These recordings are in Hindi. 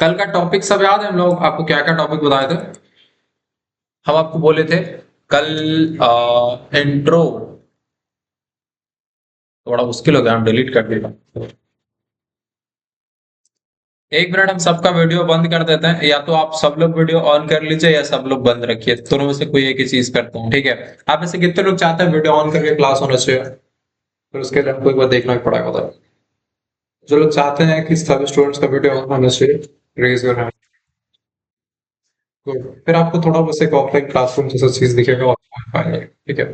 कल का टॉपिक सब याद है? हम लोग आपको क्या क्या टॉपिक बताए थे? हम आपको बोले थे कल इंट्रो थोड़ा मुश्किल हो गया, हम डिलीट कर देगा। एक मिनट, हम सबका वीडियो बंद कर देते हैं, या तो आप सब लोग वीडियो ऑन कर लीजिए या सब लोग बंद रखिए, दोनों में से कोई एक ही चीज करता हूँ, ठीक है? आप में से कितने लोग चाहते हैं वीडियो ऑन करके क्लास होना चाहिए? फिर उसके लिए हमको एक बार देखना भी पड़ेगा था। जो लोग चाहते हैं कि सभी स्टूडेंट्स का वीडियो ऑन होना चाहिए, रेज योर हैंड। गुड। फिर आपको थोड़ा बस एक ऑफलाइन क्लासरूम जैसा चीज दिखेगा, आप समझ पाएंगे, ठीक है?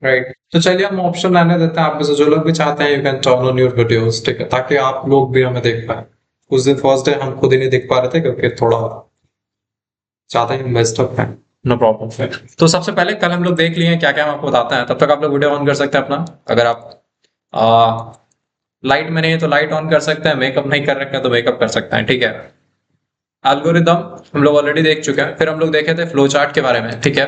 राइट। तो चलिए हम ऑप्शन रहने देते हैं, आप में से जो लोग भी चाहते हैं you can turn on your videos, ठीक है, ताकि आप लोग भी हमें देख पाए। उस दिन फर्स्ट डे हम खुद ही नहीं दिख पा रहे थे क्योंकि थोड़ा ज्यादा ही मेस्ड अप है। No problem. तो सबसे पहले कल हम लोग देख लिए क्या क्या हम आपको बताते हैं, तब तक आप लोग वीडियो ऑन कर सकते हैं अपना। अगर आप लाइट में नहीं है तो लाइट ऑन कर सकते हैं, मेकअप नहीं कर रखे हैं तो मेकअप कर सकते हैं, ठीक है? एल्गोरिदम हम लोग ऑलरेडी देख चुके हैं। फिर हम लोग देखे थे फ्लो चार्ट के बारे में, ठीक है?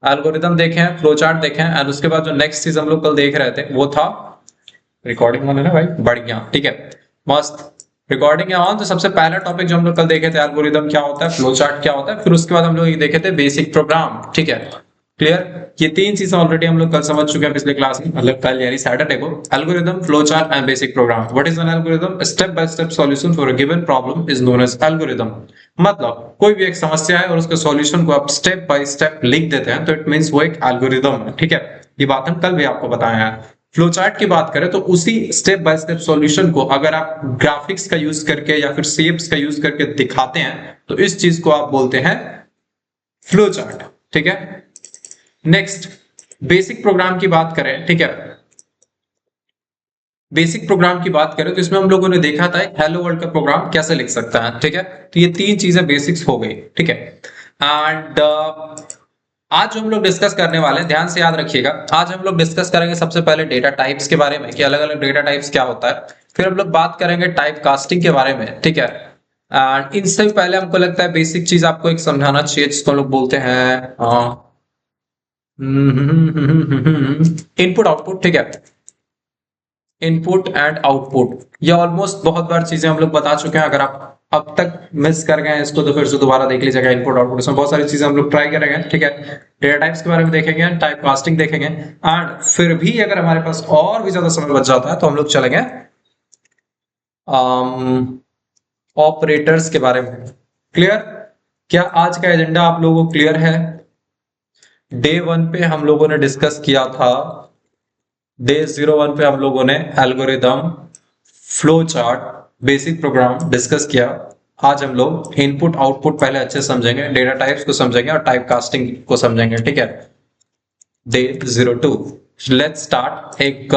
एल्गोरिदम देखे हैं, फ्लो चार्ट देखे हैं, और उसके बाद जो नेक्स्ट चीज हम लोग कल देख रहे थे वो था रिकॉर्डिंग ऑन है ना भाई? बढ़िया, ठीक है, मस्त। रिकॉर्डिंग है ऑन। तो सबसे पहला टॉपिक जो हम लोग कल देखे थे, एल्गोरिदम क्या होता है, फ्लो चार्ट क्या होता है, फिर उसके बाद हम लोग ये देखे थे बेसिक प्रोग्राम, ठीक है? क्लियर? ये तीन चीजें ऑलरेडी हम लोग कल समझ चुके हैं पिछले क्लास में, मतलब कल यानी सैटरडे को। Algorithm, flow chart and basic program. What is an algorithm? Step by step solution for a given problem is known as algorithm. मतलब कोई भी एक समस्या है और उसके सॉल्यूशन को आप स्टेप बाय स्टेप लिख देते हैं तो इट मींस वो एक एल्गोरिदम है, ठीक है? ये बात हम कल भी आपको बताया है। फ्लो चार्ट की बात करें तो उसी स्टेप बाय स्टेप सॉल्यूशन को अगर आप ग्राफिक्स का यूज करके या फिर शेप्स का यूज करके दिखाते हैं तो इस चीज को आप बोलते हैं फ्लो चार्ट, ठीक है? नेक्स्ट, बेसिक प्रोग्राम की बात करें, ठीक है? बेसिक प्रोग्राम की बात करें तो इसमें हम लोगों ने देखा था हेलो वर्ल्ड का प्रोग्राम कैसे लिख सकता है, ठीक है? तो ये तीन चीजें बेसिक्स हो गई, ठीक है? एंड आज जो हम लोग डिस्कस करने वाले हैं, ध्यान से याद रखिएगा, आज हम लोग डिस्कस करेंगे सबसे पहले डेटा टाइप्स के बारे में कि अलग अलग डेटा टाइप्स क्या होता है। फिर हम लोग बात करेंगे टाइप कास्टिंग के बारे में, ठीक है? एंड इनसे भी पहले हमको लगता है बेसिक चीज आपको एक समझाना चाहिए जिसको हम लोग बोलते हैं इनपुट आउटपुट, ठीक है? इनपुट एंड आउटपुट, ये ऑलमोस्ट बहुत बार चीजें हम लोग बता चुके हैं। अगर आप अब तक मिस कर गए हैं इसको तो फिर से दोबारा देख लीजिएगा। इनपुट आउटपुट, इसमें बहुत सारी चीजें हम लोग ट्राई करेंगे, ठीक है? डेटा टाइप्स के बारे में देखेंगे, टाइप कास्टिंग देखेंगे, एंड फिर भी अगर हमारे पास और भी ज्यादा समय बच जाता है तो हम लोग चलेंगे ऑपरेटर्स के बारे में। क्लियर? क्या आज का एजेंडा आप लोगों को क्लियर है? डे 1 पे हम लोगों ने डिस्कस किया था, डे 01 पे हम लोगों ने algorithm, flow chart, basic programme discuss किया। आज हम लोग इनपुट आउटपुट पहले अच्छे समझेंगे, डेटा टाइप्स को समझेंगे और टाइप कास्टिंग को समझेंगे, ठीक है? Day 02, let's start. एक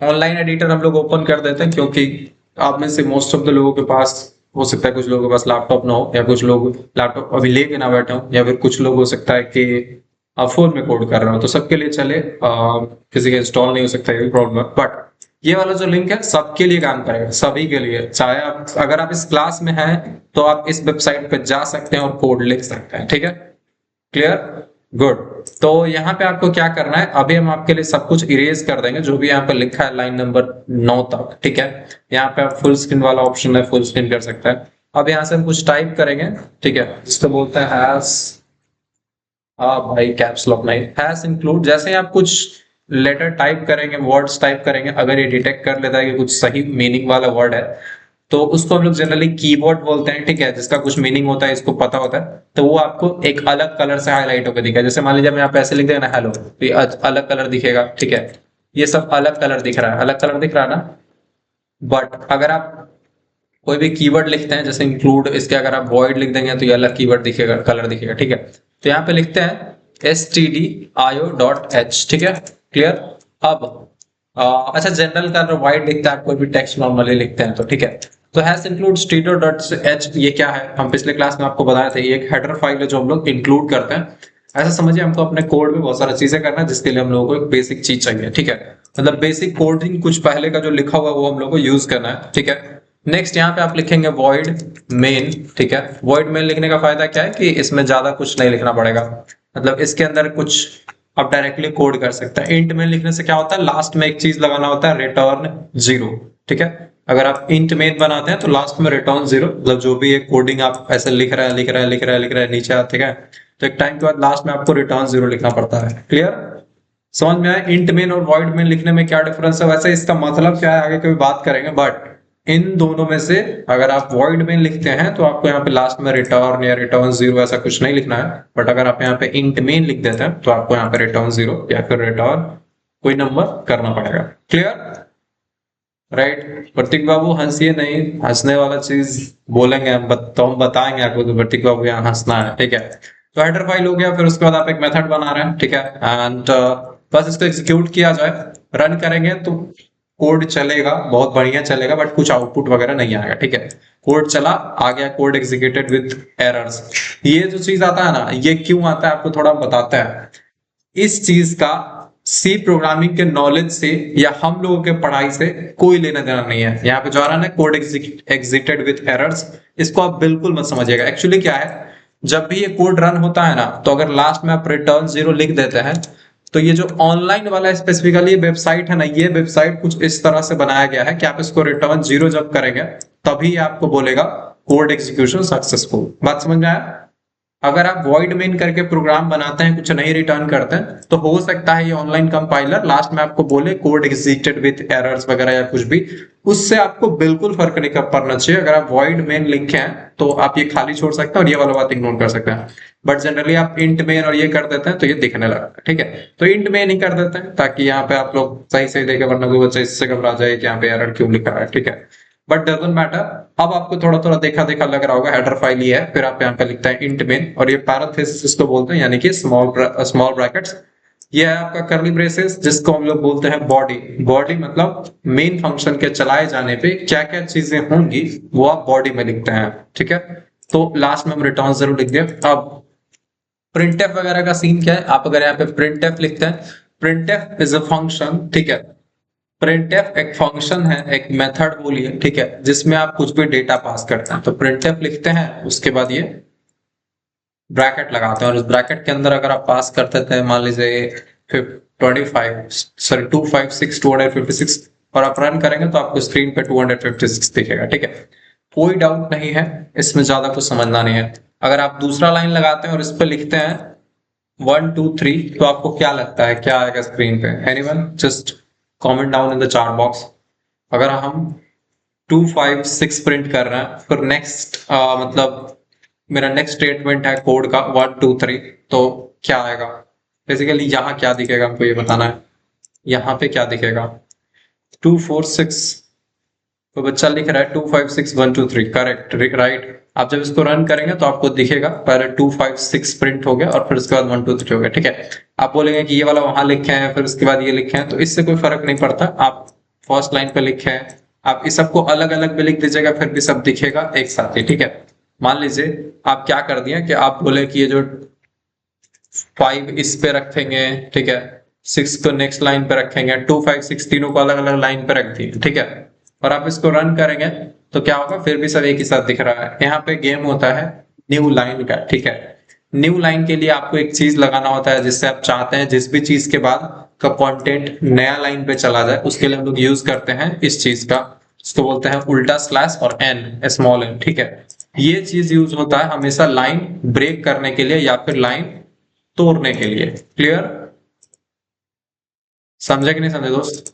ऑनलाइन एडिटर हम लोग ओपन कर देते हैं क्योंकि आप में से मोस्ट ऑफ द लोगों के पास हो सकता है कुछ लोगों के पास लैपटॉप ना हो, या कुछ लोग लैपटॉप अभी लेके ना बैठे हो, या फिर कुछ लोग हो सकता है कि फोन में कोड कर रहे हो, तो सबके लिए चले किसी का इंस्टॉल नहीं हो सकता, ये प्रॉब्लम है। बट ये वाला जो लिंक है सबके लिए काम करेगा, सभी के लिए। चाहे आप अगर आप इस क्लास में हैं तो आप इस वेबसाइट पे जा सकते हैं और कोड लिख सकते हैं, ठीक है? क्लियर? गुड। तो यहाँ पे आपको क्या करना है, अभी हम आपके लिए सब कुछ इरेज कर देंगे जो भी यहाँ पे लिखा है लाइन नंबर 9 तक, ठीक है? यहाँ पे आप फुल स्क्रीन वाला ऑप्शन है, फुल स्क्रीन कर सकते हैं। अब यहाँ से हम कुछ टाइप करेंगे, ठीक है? इसको बोलते हैं हैश, भाई कैप्स लॉक नहीं, हैश इंक्लूड। जैसे आप कुछ लेटर टाइप करेंगे, वर्ड्स टाइप करेंगे, अगर ये डिटेक्ट कर लेता है कि कुछ सही मीनिंग वाला वर्ड है तो उसको हम लोग जनरली कीवर्ड बोलते हैं, ठीक है? जिसका कुछ मीनिंग होता है, इसको पता होता है, तो वो आपको एक अलग कलर से हाईलाइट होकर दिखेगा। जैसे मान लीजिए मैं यहाँ पे ऐसे लिख देगा ना हेलो, तो ये अलग कलर दिखेगा, ठीक है? ये सब अलग कलर दिख रहा है, अलग कलर दिख रहा है ना? बट अगर आप कोई भी कीवर्ड लिखते हैं जैसे इंक्लूड, इसके अगर आप वॉइड लिख देंगे तो ये अलग कीवर्ड दिखेगा, कलर दिखेगा, ठीक है? तो यहाँ पे लिखते हैं stdio.h, ठीक है? क्लियर? अब अच्छा, जनरल का वाइड लिखता है, कोई भी टेक्स्ट नॉर्मली लिखते हैं तो, ठीक है? तो हैश इंक्लूड stdio.h, ये क्या है? हम पिछले क्लास में आपको बताया था, ये एक हेडर फाइल है जो हम लोग इंक्लूड करते हैं। ऐसा समझिए हमको अपने कोड में बहुत सारी चीजें करना है जिसके लिए हम लोगों को एक बेसिक चीज चाहिए, ठीक है? मतलब बेसिक कोडिंग, कुछ पहले का जो लिखा हुआ वो हम लोग को यूज करना है, ठीक है? नेक्स्ट यहाँ पे आप लिखेंगे void main, ठीक है? void main लिखने का फायदा क्या है कि इसमें ज्यादा कुछ नहीं लिखना पड़ेगा, मतलब इसके अंदर कुछ आप डायरेक्टली कोड कर सकते हैं। इंट में लिखने से क्या होता है, लास्ट में एक चीज लगाना होता है, रिटर्न 0, ठीक है? अगर आप इंट मेन बनाते हैं तो लास्ट में रिटर्न 0, मतलब जो भी एक कोडिंग आप ऐसे लिख रहे हैं नीचे आते हैं तो एक टाइम के बाद लास्ट में आपको रिटर्न 0 लिखना पड़ता है। क्लियर? समझ में आया इंट मेन और वॉइड मेन लिखने में क्या डिफरेंस है? वैसे इसका मतलब क्या है आगे कभी बात करेंगे, बट इन दोनों में से अगर आप वॉइड मेन लिखते हैं तो आपको यहाँ पे लास्ट में रिटर्न या रिटर्न 0 ऐसा कुछ नहीं लिखना है, बट अगर आप यहाँ पे इंट मेन लिख देते हैं तो आपको यहाँ पे रिटर्न 0 या फिर रिटर्न कोई नंबर करना पड़ेगा। क्लियर? राइट? प्रतीक बाबू हंसिए नहीं, हंसने वाला चीज बोलेंगे हम, तो हम बताएंगे आपको कि प्रतीक बाबू यहाँ हंसना है। ठीक है, तो हेडर फाइल हो गया, फिर उसके बाद आप एक मेथड बना रहे हैं। ठीक है, एंड बस इसको एग्जीक्यूट किया जाए, रन करेंगे तो कोड चलेगा, बहुत बढ़िया चलेगा, बट कुछ आउटपुट वगैरह नहीं आएगा। ठीक है, कोड चला, आ गया कोड एग्जीक्यूटेड विद एरर्स। ये जो चीज आता है ना, ये क्यों आता है आपको थोड़ा बताते हैं। इस चीज का सी प्रोग्रामिंग के नॉलेज से या हम लोगों के पढ़ाई से कोई लेना देना नहीं है। यहाँ पे जो आ रहा है कोड एग्जिटेड विथ एरर्स, इसको आप बिल्कुल मत समझिएगा। एक्चुअली क्या है, जब भी ये कोड रन होता है ना, तो अगर लास्ट में आप रिटर्न 0 लिख देते हैं तो ये जो ऑनलाइन वाला स्पेसिफिकली वेबसाइट है ना, ये वेबसाइट कुछ इस तरह से बनाया गया है कि आप इसको रिटर्न 0 जब करेंगे तभी आपको बोलेगा कोड एग्जीक्यूशन सक्सेसफुल। बात समझ में आया? अगर आप वॉइड मेन करके प्रोग्राम बनाते हैं, कुछ नहीं रिटर्न करते हैं, तो हो सकता है ये ऑनलाइन कंपाइलर लास्ट में आपको बोले कोड एग्जीक्यूटेड विथ एरर्स वगैरह या कुछ भी, उससे आपको बिल्कुल फर्क नहीं पड़ना चाहिए। अगर आप वॉइड मेन लिखे हैं तो आप ये खाली छोड़ सकते हैं और ये वाला बात इग्नोर कर सकते हैं, बट जनरली आप इंट मेन और ये कर देते हैं तो ये दिखने लगता है। ठीक है, तो इंट मेन ही कर देते हैं ताकि यहाँ पे आप लोग सही सही देखे, वरना कोई बच्चा इससे घबरा जाए कि यहाँ पे एरर क्यों लिखा है। ठीक है, बट डजंट मैटर। अब आपको थोड़ा थोड़ा देखा देखा लग रहा होगा, हेडर फाइल ये है, फिर आप यहाँ पे लिखते हैं इंट मेन, और ये पैरेंथेसिस इसको बोलते हैं, यानी कि स्मॉल ब्रैकेट्स। ये है आपका कर्ली ब्रेसेस, जिसको हम लोग बोलते हैं बॉडी। बॉडी मतलब मेन फंक्शन के चलाए जाने पे क्या क्या चीजें होंगी वो आप बॉडी में लिखते हैं। ठीक है, तो लास्ट में हम रिटर्न 0 लिख दिया। अब प्रिंटफ वगैरह का सीन क्या है, आप अगर यहाँ पे प्रिंटफ लिखते हैं, प्रिंटफ इज अ फंक्शन। ठीक है, प्रिंटफ एक फंक्शन है, एक मेथड बोलिए, ठीक है, जिसमें आप कुछ भी डेटा पास करते हैं। तो प्रिंटफ लिखते हैं, उसके बाद ये ब्रैकेट लगाते हैं, और इस ब्रैकेट के अंदर अगर आप पास करते थे मान लीजिए 256 और आप रन करेंगे तो आपको स्क्रीन पे 256 दिखेगा। ठीक है, कोई डाउट नहीं है, इसमें ज्यादा कुछ समझना नहीं है। अगर आप दूसरा लाइन लगाते हैं और इस पे लिखते हैं 1 2 3, तो आपको क्या लगता है क्या आएगा स्क्रीन पे? Anyone just comment down in the chart box. अगर हम 256 प्रिंट कर रहे हैं, फिर नेक्स्ट मतलब मेरा नेक्स्ट स्टेटमेंट है कोड का 1 2 3, तो क्या आएगा? बेसिकली यहाँ क्या दिखेगा हमको ये बताना है। यहाँ पे क्या दिखेगा? 246, तो बच्चा लिख रहा है 256 1 2 3, करेक्ट, राइट। आप जब इसको रन करेंगे तो आपको दिखेगा पहले 256 प्रिंट हो गया और फिर उसके बाद 1 2 3 हो गया। ठीक है, आप बोलेंगे कि ये वाला वहां लिखे हैं फिर उसके बाद ये लिखे हैं, तो इससे कोई फर्क नहीं पड़ता। आप फर्स्ट लाइन पे लिखे हैं, आप इस सबको अलग अलग भी लिख दीजिएगा, फिर भी सब दिखेगा एक साथ ही। ठीक है, मान लीजिए आप क्या कर दिए कि आप बोले कि ये जो 5 इस पे रखेंगे, ठीक है, 6 को नेक्स्ट लाइन पे रखेंगे, 2 5 6 तीनों को अलग अलग लाइन पे रख दिए। ठीक है, और आप इसको रन करेंगे तो क्या होगा, फिर भी सब एक ही साथ दिख रहा है। यहाँ पे गेम होता है न्यू लाइन का। ठीक है, न्यू लाइन के लिए आपको एक चीज लगाना होता है, जिससे आप चाहते हैं जिस भी चीज के बाद का कंटेंट नया लाइन पे चला जाए, उसके लिए हम लोग यूज करते हैं इस चीज का, इसको बोलते हैं उल्टा स्लैश और एन, स्मॉल एन। ठीक है, ये चीज यूज होता है हमेशा लाइन ब्रेक करने के लिए या फिर लाइन तोड़ने के लिए। क्लियर? समझे कि नहीं समझे दोस्त?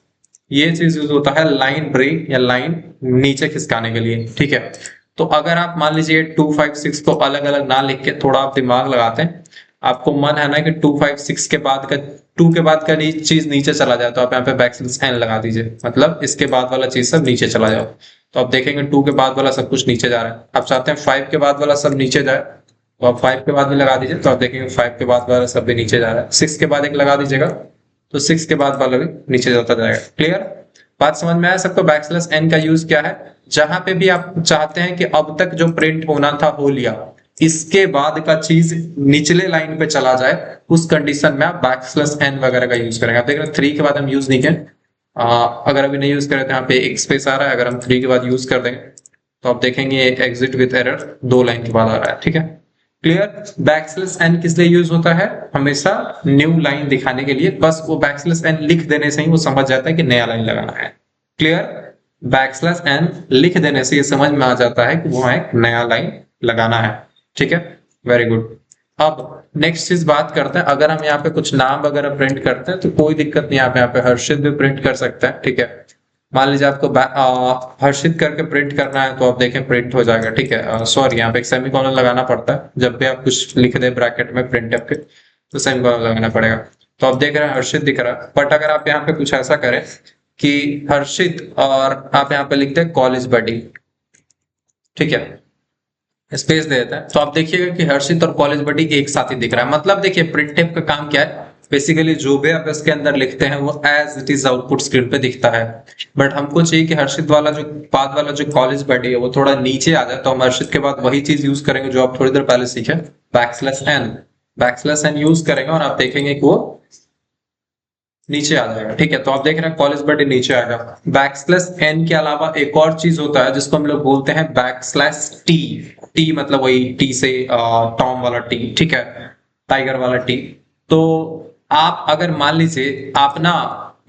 ये चीज यूज होता है लाइन ब्रेक या लाइन नीचे खिसकाने के लिए। ठीक है, तो अगर आप मान लीजिए 256 को अलग अलग ना लिख के थोड़ा आप दिमाग लगाते हैं, आपको मन है ना कि 256 के बाद का 2 के बाद का चीज नीचे चला जाए, तो आप यहाँ पे बैकस्लैश एन लगा दीजिए, मतलब इसके बाद वाला चीज सब नीचे चला जाओ, तो आप देखेंगे 2 के बाद वाला सब कुछ नीचे जा रहा है। आप चाहते हैं 5 के बाद वाला सब नीचे जाए, तो आप 5 के बाद भी लगा दीजिए, तो आप देखेंगे 5 के बाद वाला सब भी नीचे जा रहा है। 6 के बाद एक लगा दीजिएगा तो 6 के बाद वाला भी नीचे जाता जाएगा। क्लियर? बात समझ में आया सबको? बैकस्लैश एन का यूज क्या है, जहां पे भी आप चाहते हैं कि अब तक जो प्रिंट होना था हो लिया, इसके बाद का चीज निचले लाइन पे चला जाए, उस कंडीशन में आप बैकस्लैश एन वगैरह का यूज करेंगे। आप देख रहे हैं 3 के बाद हम यूज नहीं किए, अगर अभी नहीं यूज करें तो यहाँ पे एक स्पेस आ रहा है, अगर हम 3 के बाद यूज कर देंगे तो आप देखेंगे एग्जिट विद एरर 2 लाइन के बाद आ रहा है। ठीक है, क्लियर? बैकस्लैश एन किस लिए यूज होता है? हमेशा न्यू लाइन दिखाने के लिए, बस वो बैकस्लैश एन लिख देने से ही वो समझ जाता है कि नया लाइन लगाना है। क्लियर? बैकस्लैश एन लिख देने से ये समझ में आ जाता है कि वो एक नया लाइन लगाना है। ठीक है, वेरी गुड। अब नेक्स्ट चीज बात करते हैं, अगर हम यहाँ पे कुछ नाम वगैरह प्रिंट करते हैं तो कोई दिक्कत नहीं, आप यहाँ पे हर्षित भी प्रिंट कर सकते हैं। ठीक है, मान लीजिए आपको हर्षित करके प्रिंट करना है तो आप देखें प्रिंट हो जाएगा। ठीक है, सॉरी यहाँ पे एक सेमीकोलन लगाना पड़ता है जब भी आप कुछ लिख दे ब्रैकेट में प्रिंट के, तो सेमीकोलन लगाना पड़ेगा। तो आप देख रहे हैं हर्षित दिख रहा है, बट अगर आप यहाँ पे कुछ ऐसा करें कि हर्षित और आप यहाँ पे लिखते हैं कॉलेज बडी, ठीक है, स्पेस दे देता है, तो आप देखिएगा कि हर्षित और कॉलेज बडी एक साथ ही दिख रहा है। मतलब देखिए प्रिंट टेप का काम क्या है, बेसिकली जो भी आप इसके अंदर लिखते हैं वो as it is output screen पे दिखता है। बट हमको चाहिए कि हर्षित वाला जो बाद वाला जो कॉलेज बडी है वो थोड़ा नीचे आ जाए, तो हम हर्षित के बाद वही चीज यूज करेंगे जो आप थोड़ी देर पहले सीखे, backslash n. Backslash n use करेंगे और आप देखेंगे कि वो नीचे आ जाएगा। ठीक है, तो आप देख रहे हैं कॉलेज बडी नीचे आएगा। बैकस्लैश एन के अलावा एक और चीज होता है जिसको हम लोग बोलते हैं बैकस्लैश टी। टी मतलब वही टी से टॉम वाला टी, ठीक है, टाइगर वाला टी। तो आप अगर मान लीजिए आप ना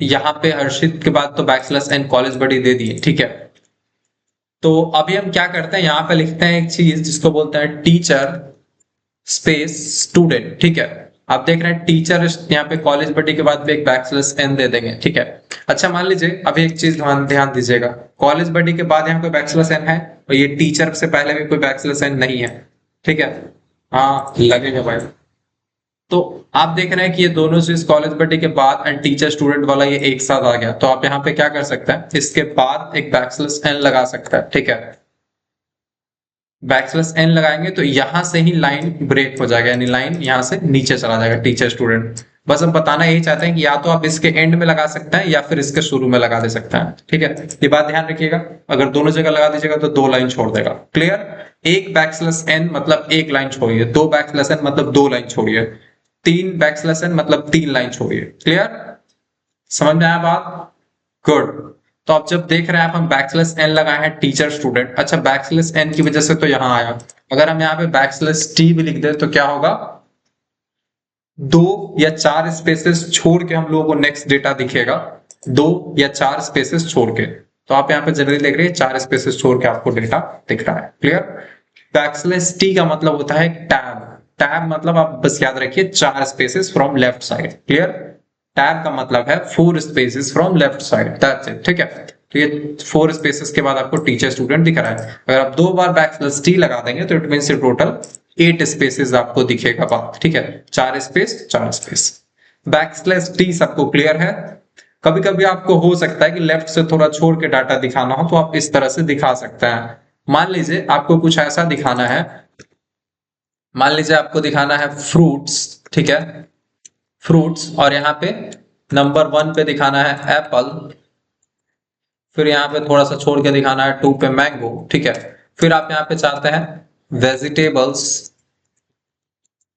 यहाँ पे हर्षित के बाद तो बैकस्लैश एन कॉलेज बडी दे दिए, ठीक है, तो अभी हम क्या करते हैं, यहाँ पे लिखते हैं एक चीज जिसको बोलते हैं टीचर स्पेस स्टूडेंट। ठीक है, आप देख रहे हैं टीचर यहाँ पे कॉलेज बडी के बाद भी एक बैकस्लैश एन दे देंगे। ठीक है, अच्छा मान लीजिए अभी एक चीज ध्यान दीजिएगा, कॉलेज बडी के बाद यहाँ पे बैकस्लैश एन है और ये टीचर से पहले भी कोई बैकस्लैश एन नहीं है। ठीक है, हाँ लगेगा भाई। तो आप देख रहे हैं कि ये दोनों चीज कॉलेज बडी के बाद एंड टीचर स्टूडेंट वाला ये एक साथ आ गया, तो आप यहाँ पे क्या कर सकते हैं, इसके बाद एक बैकस्लैश एन लगा सकते हैं। ठीक है, बैकस्लैश एन लगाएंगे तो यहां से ही लाइन ब्रेक हो जाएगा, यानी लाइन यहां से नीचे चला जाएगा टीचर स्टूडेंट। बस हम बताना यही चाहते हैं कि या तो आप इसके एंड में लगा सकते हैं या फिर इसके शुरू में लगा दे सकते हैं। ठीक है, ये बात ध्यान रखिएगा, अगर दोनों जगह लगा दीजिएगा तो दो लाइन छोड़ देगा। क्लियर, एक बैकस्लैश एन मतलब एक लाइन छोड़िए, दो बैकस्लैश एन मतलब दो लाइन छोड़िए, तीन बैकस्लैश एन मतलब तीन लाइन छोड़िए। क्लियर, समझ में आया बात? गुड। तो आप जब देख रहे हैं आप हम बैकस्लैश एन लगाए हैं टीचर स्टूडेंट, अच्छा बैकस्लैश एन की वजह से तो यहां आया, अगर हम यहाँ पे बैकस्लैश टी भी लिख दे तो क्या होगा, दो या चार स्पेसेस छोड़ के हम लोगों को नेक्स्ट डेटा दिखेगा, दो या चार स्पेसेस छोड़ के। तो आप यहाँ पे जनरली देख रहे हैं चार स्पेसेस छोड़ के आपको डेटा दिख रहा है। क्लियर, बैकस्लैश टी का मतलब होता है टैब। टैब मतलब आप बस याद रखिए चार spaces from left side. Clear, tab का मतलब है four spaces from left side, that's it. ठीक है, तो ये फोर स्पेसेस के बाद आपको टीचर स्टूडेंट दिख रहा है। अगर आप दो बार बैकस्लैश टी लगा देंगे तो इट मींस टोटल 8 स्पेसेस आपको दिखेगा बात। ठीक है, चार स्पेस चार स्पेस। बैकस्लैश टी सबको क्लियर है? कभी कभी आपको हो सकता है कि लेफ्ट से थोड़ा छोड़ के डाटा दिखाना हो तो आप इस तरह से दिखा सकते हैं। मान लीजिए आपको कुछ ऐसा दिखाना है, मान लीजिए आपको दिखाना है फ्रूट्स, ठीक है, फ्रूट्स, और यहाँ पे नंबर 1 पे दिखाना है एप्पल, फिर यहाँ पे थोड़ा सा छोड़ के दिखाना है 2 पे मैंगो। ठीक है, फिर आप यहाँ पे चाहते हैं वेजिटेबल्स,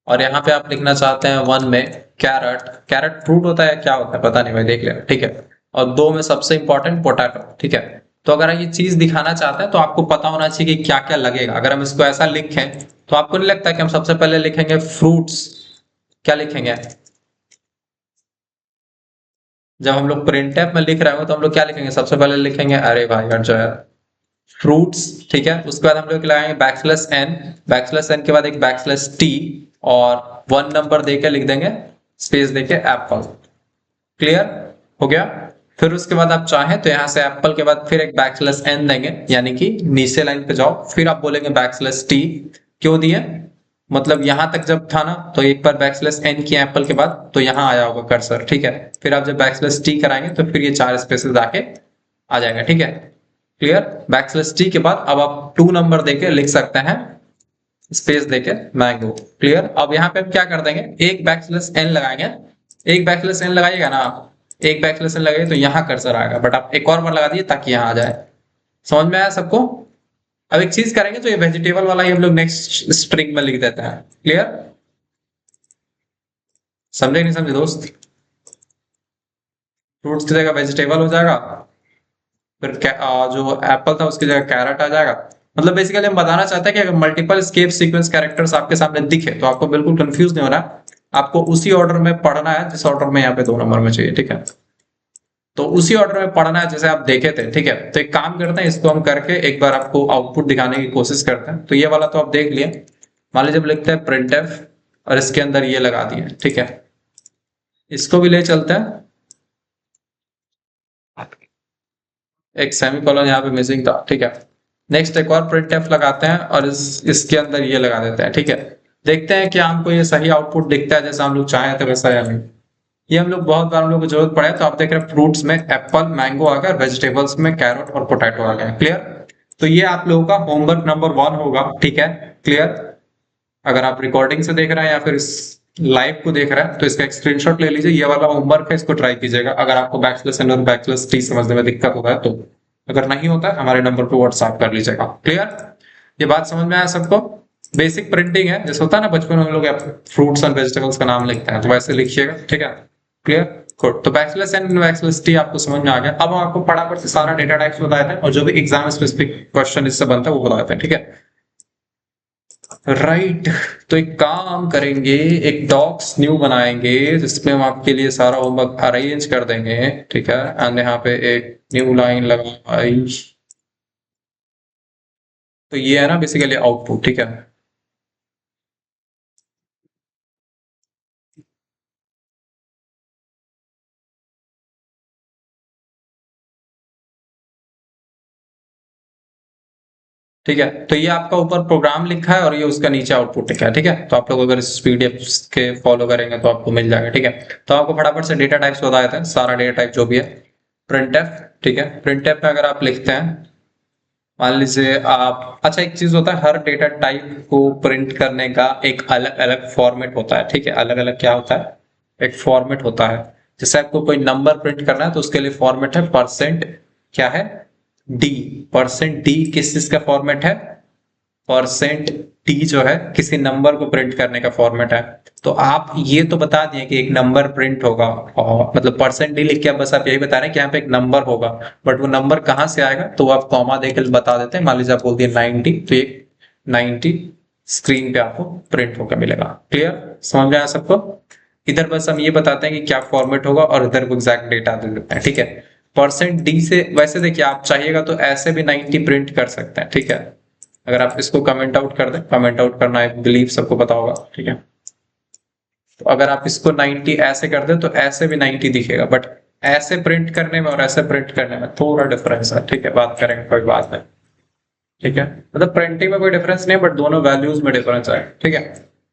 और यहाँ पे आप लिखना चाहते हैं 1 में कैरेट। कैरेट फ्रूट होता है क्या होता है पता नहीं, मैं देख लिया। ठीक है, और 2 में सबसे इंपॉर्टेंट पोटैटो। ठीक है, तो अगर ये चीज दिखाना चाहते हैं तो आपको पता होना चाहिए कि क्या क्या लगेगा। अगर हम इसको ऐसा लिखें तो आपको नहीं लगता कि हम सबसे पहले लिखेंगे फ्रूट्स, क्या लिखेंगे, जब हम लोग प्रिंट में लिख रहे हो तो हम लोग क्या लिखेंगे, सबसे पहले लिखेंगे, अरे भाई हट जाओ यार, फ्रूट्स। ठीक है, उसके बाद हम लोग लगाएंगे बैकस्लैश एन, बैकस्लैश एन के बाद एक बैकस्लैश टी, और 1 नंबर देके लिख देंगे, स्पेस देके एप्पल। क्लियर हो गया? फिर उसके बाद आप चाहें तो यहां से एप्पल के बाद फिर एक बैकस्लैश एन देंगे, यानी कि नीचे लाइन पे जाओ, फिर आप बोलेंगे बैकस्लैश टी। क्यों दिए, मतलब यहां तक जब था ना तो एक बार बैकस्लैश एन किया एप्पल के बाद तो यहां आया होगा कर्सर। ठीक है, फिर आप जब बैकस्लैश टी कराएंगे तो फिर ये चार स्पेसेस आके आ जाएगा। ठीक है, क्लियर, बैकस्लैश टी के बाद अब आप 2 नंबर देके लिख सकते हैं, स्पेस देके मैंगो। क्लियर, अब यहाँ पे हम क्या कर देंगे, एक बैकस्लैश एन लगाएंगे, एक बैकस्लैश एन लगाइएगा ना, एक बैकस्लैश एन लगाइए तो यहाँ कर्सर आएगा, बट आप एक और बार लगा दिए ताकि यहाँ आ जाए। समझ में आया सबको? अब एक चीज करेंगे तो ये वेजिटेबल वाला ही हम लोग नेक्स्ट स्ट्रिंग में लिख देते हैं। क्लियर, समझे नहीं समझे दोस्त? फ्रूट्स की जगह वेजिटेबल हो जाएगा, फिर जो एप्पल था उसकी जगह कैरेट आ जाएगा। मतलब बेसिकली हम बताना चाहते हैं कि अगर मल्टीपल स्केप सीक्वेंस कैरेक्टर्स आपके सामने दिखे तो आपको बिल्कुल कंफ्यूज नहीं होना, आपको उसी ऑर्डर में पढ़ना है जिस ऑर्डर में यहाँ पे 2 नंबर में चाहिए। ठीक है, तो उसी ऑर्डर में पढ़ना है जैसे आप देखे थे, ठीक है। तो एक काम करते हैं, इसको हम करके एक बार आपको आउटपुट दिखाने की कोशिश करते हैं। तो ये वाला तो आप देख लिया। मान लीजिए जब लिखते हैं printf और इसके अंदर ये लगा दिया, ठीक है। इसको भी ले चलते हैं, एक सेमीकोलन यहाँ पे मिसिंग था, ठीक है। नेक्स्ट एक और printf लगाते हैं और इसके अंदर ये लगा देते हैं, ठीक है। देखते हैं कि हमको ये सही आउटपुट दिखता है जैसा हम लोग चाहे थे वैसा या नहीं। ये हम लोग बहुत बार हम लोग को जरूरत पड़े, तो आप देख रहे हैं फ्रूट्स में एप्पल मैंगो आ गया, वेजिटेबल्स में कैरेट और पोटैटो आ गया। क्लियर? तो ये आप लोगों का होमवर्क नंबर 1 होगा, ठीक है। क्लियर? अगर आप रिकॉर्डिंग से देख रहे हैं या फिर इस लाइव को देख रहे हैं तो इसका एक स्क्रीनशॉट ले लीजिए। ये वाला होमवर्क है, इसको ट्राई कीजिएगा। अगर आपको बैचलर्स एन और बैचलर्स टी समझने में दिक्कत होता है तो, अगर नहीं होता है हमारे नंबर पे व्हाट्सएप कर लीजिएगा। क्लियर? ये बात समझ में आया सबको? बेसिक प्रिंटिंग है, जैसे होता है ना बचपन में हम लोग फ्रूट्स एंड वेजिटेबल्स का नाम लिखते हैं, तो वैसे लिखिएगा, ठीक है। क्लियर? गुड। तो बैचलर्स एंड बैचलर्स टी आपको समझ में आ गया। अब हम आपको फटाफट से सारा डेटा टाइप्स बताए थे और जो भी एग्जाम स्पेसिफिक क्वेश्चन इससे बनता है वो बताते हैं, ठीक है। राइट। तो एक काम करेंगे, एक डॉक्स न्यू बनाएंगे जिसमें हम आपके लिए सारा होमवर्क अरेंज कर देंगे, ठीक है। एंड यहाँ पे एक न्यू लाइन लगाई, तो ये है ना बेसिकली आउटपुट, ठीक है। ठीक है, तो ये आपका ऊपर प्रोग्राम लिखा है और ये उसका नीचे आउटपुट लिखा है, ठीक है। तो आप लोग अगर इस पीडीएफ के फॉलो करेंगे तो आपको मिल जाएगा, ठीक है। तो आपको फटाफट से डेटा टाइप्स बताए थे, सारा डेटा टाइप जो भी है प्रिंटफ, ठीक है। प्रिंटफ में अगर आप लिखते हैं, मान लीजिए आप, अच्छा एक चीज होता है, हर डेटा टाइप को प्रिंट करने का एक अलग अलग फॉर्मेट होता है, ठीक है। अलग अलग क्या होता है, एक फॉर्मेट होता है। जैसे आपको कोई नंबर प्रिंट करना है तो उसके लिए फॉर्मेट है परसेंट, क्या है, डी। परसेंट डी किस चीज का फॉर्मेट है, परसेंट टी जो है किसी नंबर को प्रिंट करने का फॉर्मेट है। तो आप ये तो बता दिए कि एक नंबर प्रिंट होगा, और मतलब परसेंट डी लिख के बस आप यही बता रहे हैं कि यहाँ पे एक नंबर होगा, बट वो नंबर कहाँ से आएगा तो आप कॉमा देकर बता देते हैं। मान लीजिए आप बोल दिए 90, तो एक 90 स्क्रीन पे आपको प्रिंट होकर मिलेगा। क्लियर? समझ में आया सबको? इधर बस हम ये बताते हैं कि क्या फॉर्मेट होगा और इधर को एग्जैक्ट डेटा दे देते हैं, ठीक है। परसेंट डी से वैसे देखिए आप चाहिएगा तो ऐसे भी 90 प्रिंट कर सकते हैं, ठीक है। अगर आप इसको कमेंट आउट कर दें, कमेंट आउट करना आई बिलीव सबको पता होगा, ठीक है। तो अगर आप इसको 90 ऐसे कर दें तो ऐसे भी 90 दिखेगा, बट ऐसे प्रिंट करने में और ऐसे प्रिंट करने में थोड़ा डिफरेंस है, ठीक है। बात करेंगे, कोई बात नहीं, ठीक है। मतलब प्रिंटिंग में कोई डिफरेंस नहीं, बट दोनों वैल्यूज में डिफरेंस है, ठीक है।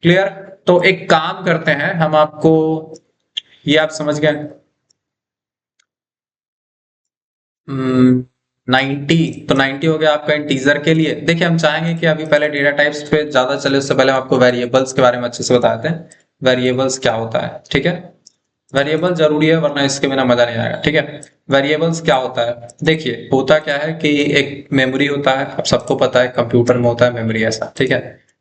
क्लियर? तो एक काम करते हैं हम आपको, ये आप समझ गए 90, तो 90 हो गया आपका इंटीजर के लिए। देखिए हम चाहेंगे कि अभी पहले डेटा टाइप्स पे ज्यादा चले, उससे पहले हम आपको वेरिएबल्स के बारे में अच्छे से बताते हैं। वेरिएबल्स क्या होता है, ठीक है। वेरिएबल जरूरी है वरना इसके बिना मजा नहीं आएगा, ठीक है। वेरिएबल्स क्या होता है, देखिए होता क्या है कि एक मेमोरी होता है, अब सबको पता है कंप्यूटर में होता है मेमोरी ऐसा, ठीक है।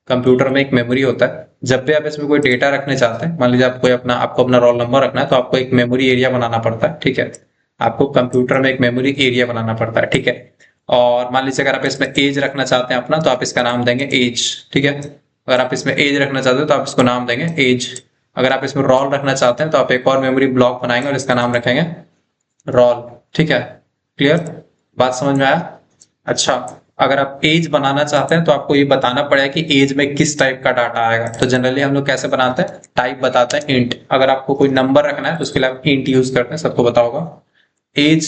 कंप्यूटर में एक मेमोरी होता है, जब भी आप इसमें कोई डेटा रखने चाहते हैं, मान लीजिए आपको अपना रोल नंबर रखना है तो आपको एक मेमोरी एरिया बनाना पड़ता है, ठीक है। आपको कंप्यूटर में एक मेमोरी एरिया बनाना पड़ता है, ठीक है। और मान लीजिए अगर आप इसमें एज रखना चाहते हैं अपना, तो आप इसका नाम देंगे एज, ठीक है। अगर आप इसमें एज रखना चाहते हो तो आप इसको नाम देंगे एज। अगर आप इसमें रोल रखना चाहते हैं तो आप एक और मेमोरी ब्लॉक बनाएंगे और इसका नाम रखेंगे रोल, ठीक है। क्लियर? बात समझ में आया? अच्छा, अगर आप एज बनाना चाहते हैं तो आपको ये बताना पड़ेगा कि एज में किस टाइप का डाटा आएगा। तो जनरली हम लोग कैसे बनाते हैं, टाइप बताते हैं इंट। अगर आपको कोई नंबर रखना है तो उसके लिए आप इंट यूज करते हैं, सबको पता होगा। एज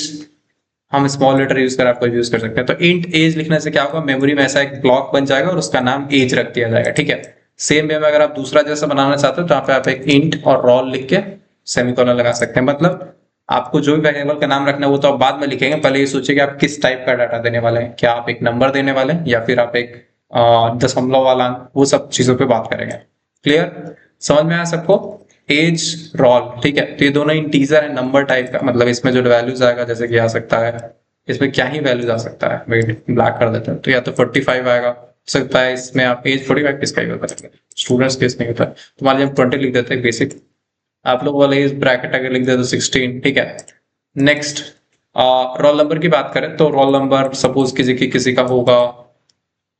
हम स्मॉल लेटर यूज कर आपको यूज कर सकते हैं। तो इंट एज लिखने से क्या होगा, मेमोरी में ऐसा एक ब्लॉक बन जाएगा और उसका नाम एज रख दिया जाएगा, ठीक है। सेम वे में अगर आप दूसरा जैसा बनाना चाहते हो तो यहाँ पे आप एक इंट और रोल लिख के सेमीकोलन लगा सकते हैं। मतलब आपको जो भी वेरिएबल का नाम रखना है वो तो आप बाद में लिखेंगे, पहले ये सोचिए कि आप किस टाइप का डाटा देने वाले हैं। क्या आप एक नंबर देने वाले हैं या फिर आप एक दशमलव वाला अंक, वो सब चीजों पे बात करेंगे। क्लियर? समझ में आया सबको? एज, रोल, ठीक है। तो ये दोनों इंटीजर है, नंबर टाइप का, मतलब इसमें जो वैल्यूज आएगा जैसे कि आ सकता है, इसमें क्या ही वैल्यूज आ सकता है, वेट ब्लैक कर देते हैं, तो या तो 45 आएगा, हो सकता है इसमें आप एज 45 किसका ही होता है, स्टूडेंट्स केस नहीं होता है। तो मान लीजिए हम 20 लिख देते हैं बेसिक, आप लोग वाले इस ब्रैकेट अगर लिख दे तो 16, ठीक है। नेक्स्ट रोल नंबर की बात करें तो रोल नंबर सपोज किसी का होगा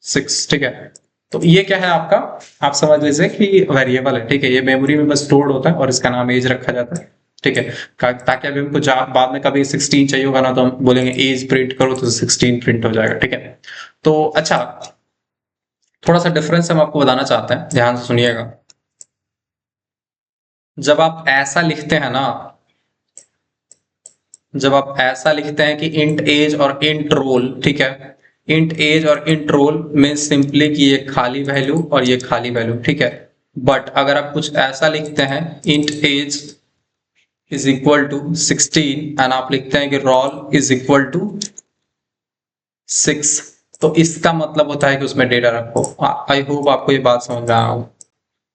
6, ठीक है। तो ये क्या है आपका, आप समझ लीजिए कि वेरिएबल है, ठीक है। ये मेमोरी में बस स्टोर्ड होता है और इसका नाम एज रखा जाता है, ठीक है, ताकि अभी हमको बाद में कभी 16 चाहिए होगा ना तो हम बोलेंगे एज प्रिंट करो तो 16 प्रिंट हो जाएगा। ठीक है, तो अच्छा थोड़ा सा डिफरेंस हम आपको बताना चाहते हैं, ध्यान से सुनिएगा। जब आप ऐसा लिखते हैं ना, जब आप ऐसा लिखते हैं कि इंट एज और इंट रोल, ठीक है, इंट एज और इंट रोल में सिंपली कि ये खाली वैल्यू और ये खाली वैल्यू, ठीक है। बट अगर आप कुछ ऐसा लिखते हैं int age is equal to 16 and आप लिखते हैं कि रोल इज इक्वल टू 6, तो इसका मतलब होता है कि उसमें डेटा रखो। आई होप आपको ये बात समझ में आया हो।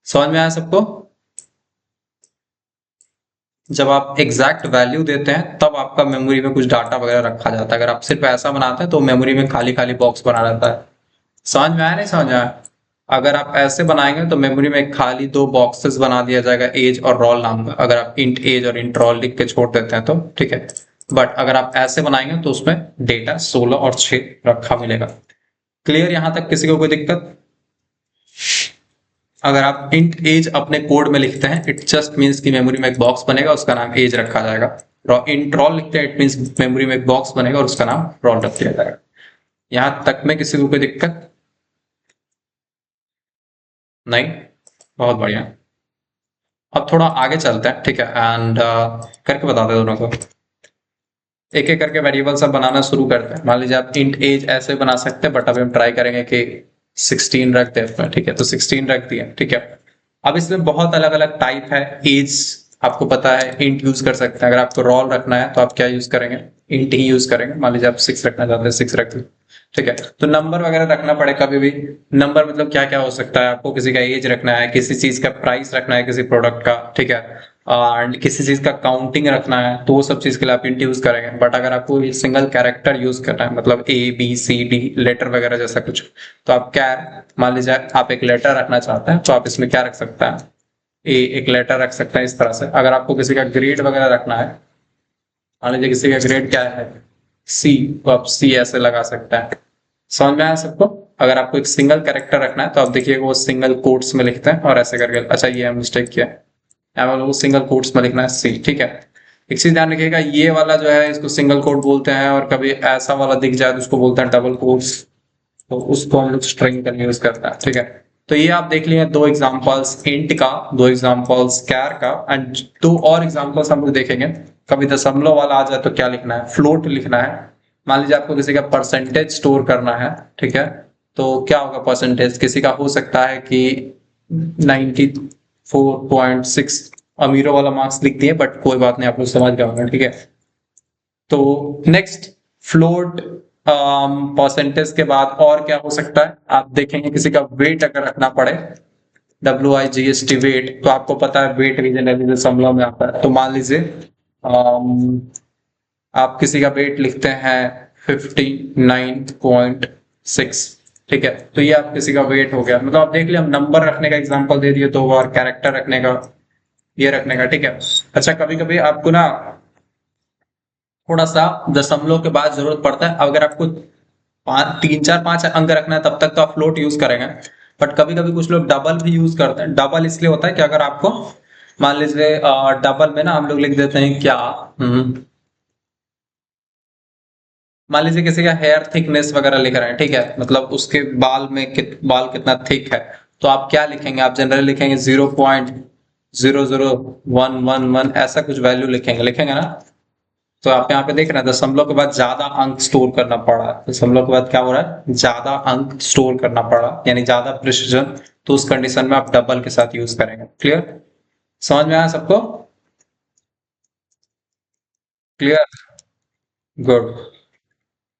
समझ में आया सबको? जब आप एग्जैक्ट वैल्यू देते हैं तब आपका मेमोरी में कुछ डाटा वगैरह रखा जाता है। अगर आप सिर्फ ऐसा बनाते हैं तो मेमोरी में खाली खाली बॉक्स बना रहता है। समझ में आया नहीं समझ में आया? अगर आप ऐसे बनाएंगे तो मेमोरी में खाली दो बॉक्सेस बना दिया जाएगा एज और रोल नाम का, अगर आप इंट एज और इंट रोल लिख के छोड़ देते हैं तो, ठीक है। बट अगर आप ऐसे बनाएंगे तो उसमें डेटा 16 और 6 रखा मिलेगा। क्लियर यहां तक? किसी को कोई दिक्कत? अगर आप इंट एज अपने कोड में लिखते हैं इट जस्ट मीन्स कि मेमोरी में एक बॉक्स बनेगा, उसका नाम एज रखा जाएगा। इंट रोल लिखते हैं इट मीन्स मेमोरी में एक बॉक्स बनेगा और उसका नाम रोल रख दिया जाएगा। यहां तक में किसी को कोई दिक्कत नहीं? बहुत बढ़िया। अब थोड़ा आगे चलते हैं, ठीक है, एंड करके बताते हैं दोनों को। एक एक करके वेरिएबल सब बनाना शुरू करते हैं। मान लीजिए आप इंट एज ऐसे बना सकते हैं, बट अभी हम ट्राई करेंगे कि 16 रख दें इसमें, ठीक है। तो 16 रख दिया, ठीक है। अब इसमें बहुत अलग अलग टाइप है। एज आपको पता है इंट यूज कर सकते हैं। अगर आपको रोल रखना है तो आप क्या यूज करेंगे? इंट ही यूज करेंगे। मान लीजिए आप 6 रखना चाहते हैं, 6 रख दिए, ठीक है। तो नंबर वगैरह रखना पड़े कभी भी। नंबर मतलब क्या क्या हो सकता है? आपको किसी का एज रखना है, किसी चीज का प्राइस रखना है, किसी प्रोडक्ट का, ठीक है, एंड किसी चीज का काउंटिंग रखना है, तो वो सब चीज के लिए आप इंट यूज करेंगे। बट अगर आपको सिंगल कैरेक्टर यूज करना है, मतलब A B C D letter वगैरह जैसा कुछ, तो आप क्या, मान लीजिए आप एक लेटर रखना चाहते हैं तो आप इसमें क्या रख सकते हैं? ए एक लेटर रख सकते हैं इस तरह से। अगर आपको किसी का ग्रेड वगैरह रखना है, मान लीजिए किसी का ग्रेड क्या है सी, तो आप सी ऐसे लगा सकते हैं। समझ में आया सबको? अगर आपको एक सिंगल कैरेक्टर रखना है तो आप देखिएगा वो सिंगल कोट्स में लिखते हैं और ऐसे करके, अच्छा ये हम मिस्टेक किया, यहाँ वो सिंगल कोट्स में लिखना है सी, ठीक है। एक चीज ध्यान रखिएगा, ये वाला जो है इसको सिंगल कोट बोलते हैं, और कभी ऐसा वाला दिख जाए तो उसको बोलते हैं डबल कोट्स, तो उसको हम लोग स्ट्रिंग का यूज करते हैं, ठीक है। तो ये आप देख लिए दो एग्जांपल्स इंट का, दो एग्जांपल्स कैर का, एंड दो और एग्जांपल्स हम लोग देखेंगे। कभी दशमलव वाला आ जाए तो क्या लिखना है? फ्लोट लिखना है। मान लीजिए आपको किसी का परसेंटेज स्टोर करना है, ठीक है, तो क्या होगा परसेंटेज? किसी का हो सकता है कि 94.6 अमीरों वाला मार्क्स लिख दिए, बट कोई बात नहीं, आप लोग समझ गए होंगे, ठीक है। तो नेक्स्ट फ्लोट परसेंटेज के बाद और क्या हो सकता है? आप देखेंगे किसी का वेट अगर रखना पड़े, WIGST वेट, तो आपको पता है वेट रीजनली दशमलव में आता है। तो मान लीजिए आप किसी का वेट लिखते हैं 59.6, ठीक है, तो ये आप किसी का वेट हो गया। मतलब आप देख लिया, हम नंबर रखने का एग्जांपल दे दिए दो बार, कैरेक्टर रखने का, ये रखने का, ठीक है। अच्छा कभी कभी आपको ना थोड़ा सा दशमलव के बाद जरूरत पड़ता है। अगर आपको 3 4 5 अंक रखना है तब तक तो आप फ्लोट यूज करेंगे, बट कभी कभी कुछ लोग डबल भी यूज करते हैं। डबल इसलिए होता है कि अगर आपको मान लीजिए डबल में ना हम लोग लिख देते हैं क्या, मान लीजिए किसी का हेयर थिकनेस वगैरह लिख रहे हैं, ठीक है, मतलब उसके बाल में बाल कितना थिक है, तो आप क्या लिखेंगे? आप जनरली लिखेंगे 0.00111 ऐसा कुछ वैल्यू लिखेंगे, लिखेंगे ना। तो आप यहाँ पे देख रहे हैं दशमलव के बाद ज्यादा अंक स्टोर करना पड़ा है। दशमलव के बाद क्या हो रहा है? ज्यादा अंक स्टोर करना पड़ा, यानी ज्यादा प्रिसिजन। तो उस कंडीशन में आप डबल के साथ यूज करेंगे। क्लियर? समझ में आया सबको? क्लियर? गुड।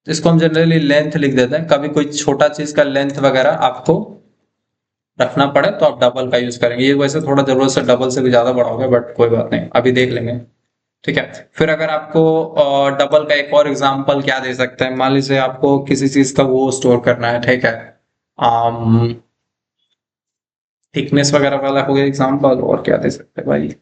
इसको हम जनरली लेंथ लिख देते हैं। कभी कोई छोटा चीज का लेंथ वगैरह आपको रखना पड़े तो आप डबल का यूज करेंगे। ये वैसे थोड़ा जरूरत से डबल से भी ज्यादा बड़ा होगा, बट कोई बात नहीं, अभी देख लेंगे, ठीक है। फिर अगर आपको डबल का एक और एग्जांपल क्या दे सकते हैं? मान लीजिए आपको किसी चीज का वो स्टोर करना है, ठीक है, थिकनेस वगैरह वाला हो गया एग्जांपल, और क्या दे सकते हैं भाई?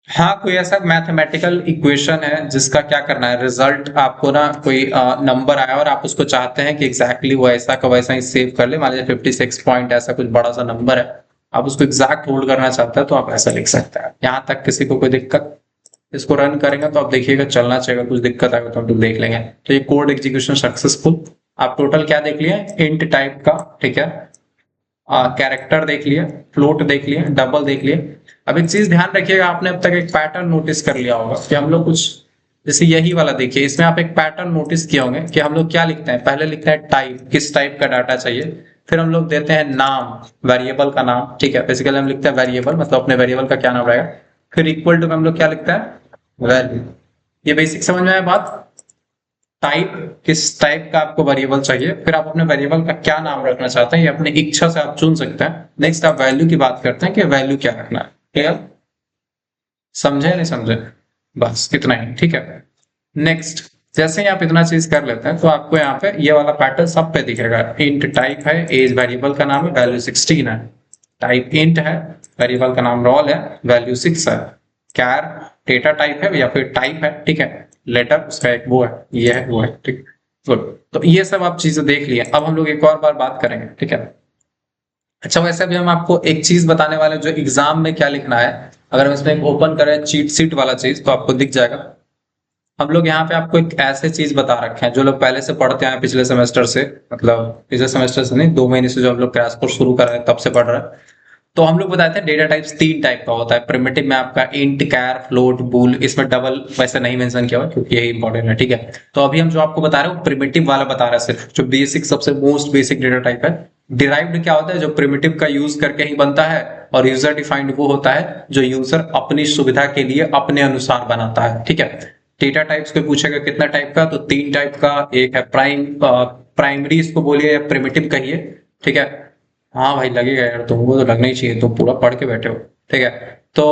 हाँ, कोई ऐसा मैथमेटिकल इक्वेशन है जिसका क्या करना है, रिजल्ट आपको ना कोई नंबर आया और आप उसको चाहते हैं कि एग्जैक्टली वो ऐसा का वैसा ही सेव कर ले। मान लीजिए 56 पॉइंट ऐसा कुछ बड़ा सा नंबर है, आप उसको एग्जैक्ट होल्ड करना चाहते हैं तो आप ऐसा लिख सकते हैं। यहाँ तक किसी को कोई दिक्कत? इसको रन करेंगे तो आप देखिएगा चलना चाहिए, कुछ दिक्कत आएगा तो हम लोग देख लेंगे। तो ये कोड एग्जीक्यूशन सक्सेसफुल। आप टोटल क्या देख लिए? इंट टाइप का, ठीक है, कैरेक्टर देख लिए, फ्लोट देख लिए, डबल देख लिए। अब एक चीज ध्यान रखिएगा, आपने अब तक एक पैटर्न नोटिस कर लिया होगा कि हम लोग कुछ, जैसे यही वाला देखिए, इसमें आप एक पैटर्न नोटिस किए होंगे कि हम लोग क्या लिखते हैं, पहले लिखते हैं टाइप, किस टाइप का डाटा चाहिए, फिर हम लोग देते हैं नाम, वेरिएबल का नाम, ठीक है, बेसिकली हम लिखते हैं वेरिएबल, मतलब अपने वेरिएबल का क्या नाम रहेगा, फिर इक्वल टू में हम लोग क्या लिखते हैं, वैल्यू। ये बेसिक समझ में आया बात? टाइप, किस टाइप का आपको वेरिएबल चाहिए, फिर आप अपने वेरिएबल का क्या नाम रखना चाहते हैं, ये अपनी इच्छा से आप चुन सकते हैं। नेक्स्ट आप वैल्यू की बात करते हैं कि वैल्यू क्या रखना है। क्लियर? समझे नहीं समझे? बस इतना ही, ठीक है। नेक्स्ट, जैसे ही आप इतना चीज कर लेते हैं तो आपको यहाँ पे ये वाला पैटर्न सब पे दिखेगा। इंट टाइप है, एज वेरिएबल का नाम है, वैल्यू 16 है। टाइप इंट है, वेरिएबल का नाम रोल है, वैल्यू 6 है। कैर डेटा टाइप है या फिर टाइप है, ठीक है। लेटर उसका एक वो है, ये है वो है, ठीक। गुड। तो ये सब आप चीजें देख लिए। अब हम लोग एक और बार बात करेंगे, ठीक है। अच्छा, वैसे भी हम आपको एक चीज बताने वाले, जो एग्जाम में क्या लिखना है। अगर हम इसमें ओपन करें चीट सीट वाला चीज तो आपको दिख जाएगा। हम लोग यहाँ पे आपको एक ऐसे चीज बता रखे हैं जो लोग पहले से पढ़ते हैं, पिछले सेमेस्टर से, मतलब पिछले सेमेस्टर से नहीं, 2 महीने से जो हम लोग क्रैश कोर्स शुरू कर रहे हैं तब से पढ़ रहे हैं। तो हम लोग बताते हैं डेटा टाइप्स 3 टाइप का होता है। प्रिमिटिव में आपका इंट, कैर, फ्लोट, बूल। इसमें डबल वैसे नहीं मेंशन किया हुआ क्योंकि यही इंपॉर्टेंट है, ठीक है। तो अभी हम जो आपको बता रहे हैं वो प्रिमिटिव वाला बता रहे हैं, सिर्फ जो बेसिक, सबसे मोस्ट बेसिक डेटा टाइप है। डिराइव्ड क्या होता है? जो प्रिमिटिव का यूज करके ही बनता है। और यूजर डिफाइंड वो होता है जो यूजर अपनी सुविधा के लिए अपने अनुसार बनाता है, ठीक है। डेटा टाइप्स को पूछेगा कितना टाइप का, तो 3 टाइप का। एक है प्राइमरी इसको बोलिए या प्रिमिटिव कहिए, ठीक है। हाँ भाई लगेगा यार, तुमको तो लगना ही चाहिए, तुम पूरा पढ़ के बैठे हो, ठीक है। तो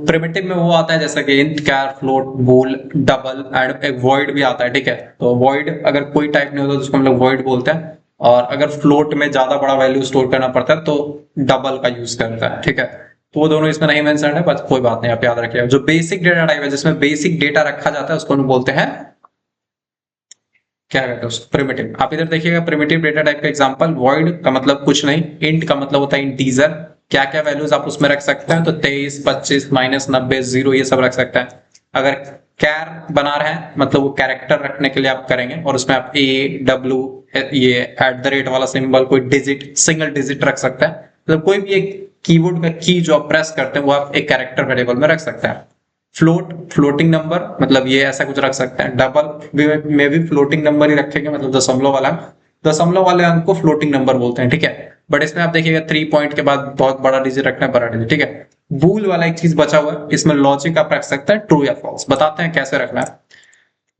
प्रिमिटिव में वो आता है जैसा कि int, char, float, bool, double and एक वॉइड भी आता है, ठीक है। तो वॉइड अगर कोई टाइप नहीं होता तो उसको हम लोग वॉइड बोलते हैं। और अगर फ्लोट में ज्यादा बड़ा वैल्यू स्टोर करना पड़ता है तो डबल का यूज करता है, ठीक है। तो वो दोनों इसमें नहीं मेंशन है, बस कोई बात नहीं, आप याद रखिएगा। जो बेसिक डेटा टाइप है, जिसमें बेसिक डेटा रखा जाता है, उसको हम बोलते हैं, क्या कहते हैं उसको, प्रिमिटिव। आप इधर देखिएगा, प्रिमिटिव डेटा टाइप का एग्जांपल, वॉइड का मतलब कुछ नहीं, इंट का मतलब होता है इंटीजर, क्या क्या वैल्यूज आप उसमें रख सकते हैं, तो 23, 25, -90, 0 ये सब रख सकते हैं। अगर कैर बना रहे हैं मतलब वो कैरेक्टर रखने के लिए आप करेंगे, और उसमें आप AW, ये @ वाला सिंबल, कोई डिजिट, सिंगल डिजिट रख सकते हैं, मतलब कोई भी एक कीबोर्ड का की जो आप प्रेस करते हैं वो आप एक कैरेक्टर वेरिएबल में रख सकते हैं। फ्लोट, फ्लोटिंग नंबर, मतलब ये ऐसा कुछ रख सकते हैं। डबल में भी फ्लोटिंग नंबर ही रखेंगे, मतलब दशमलव वाला, दशमलव वाले अंक को फ्लोटिंग नंबर बोलते हैं, ठीक है। बट इसमें आप देखिएगा 3 पॉइंट के बाद बहुत बड़ा डिजिट रखना है, बड़ा डिजिट, ठीक है। बूल वाला एक चीज बचा हुआ है, इसमें लॉजिक आप रख सकते हैं ट्रू या फॉल्स। बताते हैं कैसे रखना है।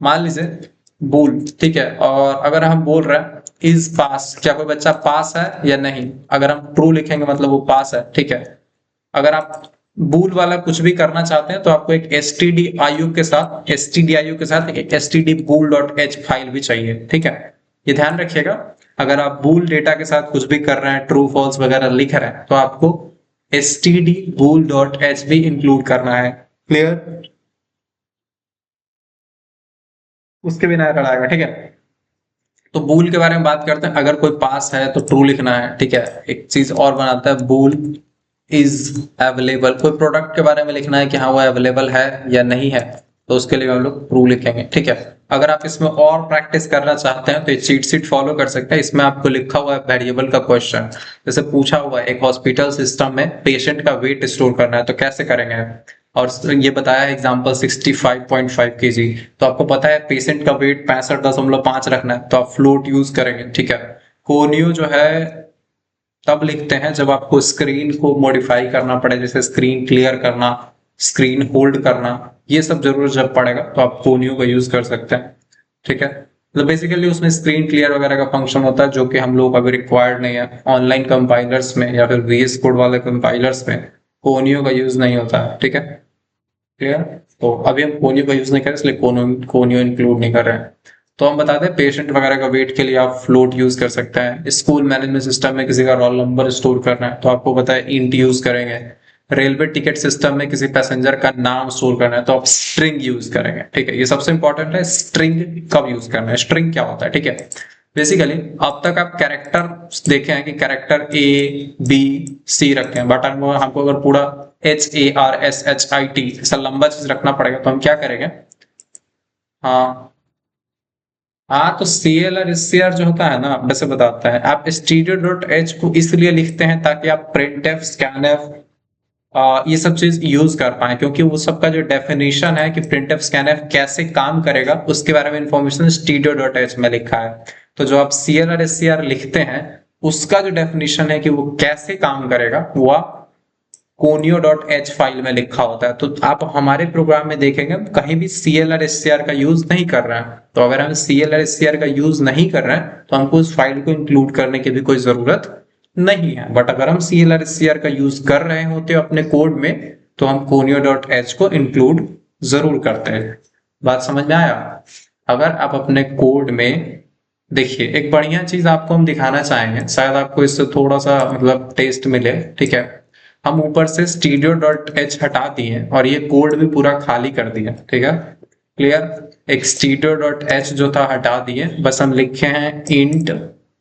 मान लीजिए बूल, ठीक है, और अगर हम बोल रहे हैं इज पास, क्या कोई बच्चा पास है या नहीं, अगर हम ट्रू लिखेंगे मतलब वो पास है, ठीक है। अगर आप बूल वाला कुछ भी करना चाहते हैं तो आपको एक stdio के साथ एक stdbool.h फाइल भी चाहिए, ठीक है। ये ध्यान रखिएगा, अगर आप बूल डेटा के साथ कुछ भी कर रहे हैं, ट्रू फॉल्स वगैरह लिख रहे हैं, तो आपको stdbool.h भी इंक्लूड करना है। क्लियर? उसके बिना एरर आएगा, ठीक है। तो बूल के बारे में बात करते हैं। अगर कोई पास है तो ट्रू लिखना है, ठीक है। एक चीज और बनाता है, बूल इज अवेलेबल, कोई प्रोडक्ट के बारे में लिखना है कि हाँ वो अवेलेबल है या नहीं है, तो उसके लिए हम लोग ट्रू लिखेंगे, ठीक है। अगर आप इसमें और प्रैक्टिस करना चाहते हैं तो ये चीट शीट फॉलो कर सकते हैं। इसमें आपको लिखा हुआ है वेरिएबल का क्वेश्चन, जैसे पूछा हुआ है एक हॉस्पिटल सिस्टम में पेशेंट का वेट स्टोर करना है तो कैसे करेंगे, और ये बताया है एग्जांपल 65.5 kg, तो आपको पता है पेशेंट का वेट 65.5 रखना है, तो आप फ्लोट यूज करेंगे, ठीक है। कोनियो जो है तब लिखते हैं जब आपको स्क्रीन को मॉडिफाई करना पड़े, जैसे स्क्रीन क्लियर करना, स्क्रीन होल्ड करना, ये सब जरूरत जब पड़ेगा तो आप कोनियो का यूज कर सकते हैं, ठीक है। तो बेसिकली उसमें स्क्रीन क्लियर वगैरह का फंक्शन होता है जो कि हम लोग अभी रिक्वायर्ड नहीं है ऑनलाइन कंपाइलर्स में, या फिर VS कोड वाले कंपाइलर्स में कोनियो का यूज नहीं होता है, ठीक है। क्लियर? तो अभी हम कोनियो का यूज नहीं कर रहे, इसलिए कोनियो इंक्लूड नहीं कर रहे हैं। तो हम बता दें पेशेंट वगैरह का वेट के लिए आप फ्लोट यूज कर सकते हैं। स्कूल मैनेजमेंट सिस्टम में किसी का रोल नंबर स्टोर करना है तो आपको पता है इंट यूज करेंगे। रेलवे टिकट सिस्टम में किसी पैसेंजर का नाम स्टोर करना है तो आप स्ट्रिंग यूज करेंगे, ठीक है। ये सबसे इंपॉर्टेंट है, स्ट्रिंग कब यूज करना है, स्ट्रिंग क्या होता है, ठीक है। बेसिकली अब तक आप कैरेक्टर देखे हैं कि कैरेक्टर ए बी सी रखे हैं, बट हमको अगर पूरा HARSHIT ऐसा लंबा चीज रखना पड़ेगा, तो हम क्या करेंगे? हाँ हाँ, तो CL और SCR जो होता है ना, वैसे बताता है, आप stdio.h को इसलिए लिखते हैं ताकि आप printf scanf ये सब चीज यूज कर पाए, क्योंकि वो सबका जो डेफिनेशन है कि printf scanf कैसे काम करेगा उसके बारे में इंफॉर्मेशन stdio.h में लिखा है। तो जो आप CL और SCR लिखते हैं उसका जो डेफिनेशन है कि वो कैसे काम करेगा वो आप conio.h फाइल में लिखा होता है। तो आप हमारे प्रोग्राम में देखेंगे कहीं भी CL और SCR का यूज नहीं कर रहे हैं। तो अगर हम CL और SCR का यूज नहीं कर रहे हैं तो हमको उस फाइल को इंक्लूड करने की भी कोई जरूरत नहीं है। बट अगर हम CL और SCR का यूज कर रहे होते अपने कोड में तो हम conio.h को इंक्लूड जरूर करते हैं। बात समझ में आया? अगर आप अपने कोड में देखिए, एक बढ़िया चीज आपको हम दिखाना चाहेंगे, शायद आपको इससे थोड़ा सा मतलब टेस्ट मिले। ठीक है, हम ऊपर से stdio.h हटा दिए और ये कोड भी पूरा खाली कर दिया। ठीक है, क्लियर? एक stdio.h जो था हटा दिए, बस हम लिखे हैं इंट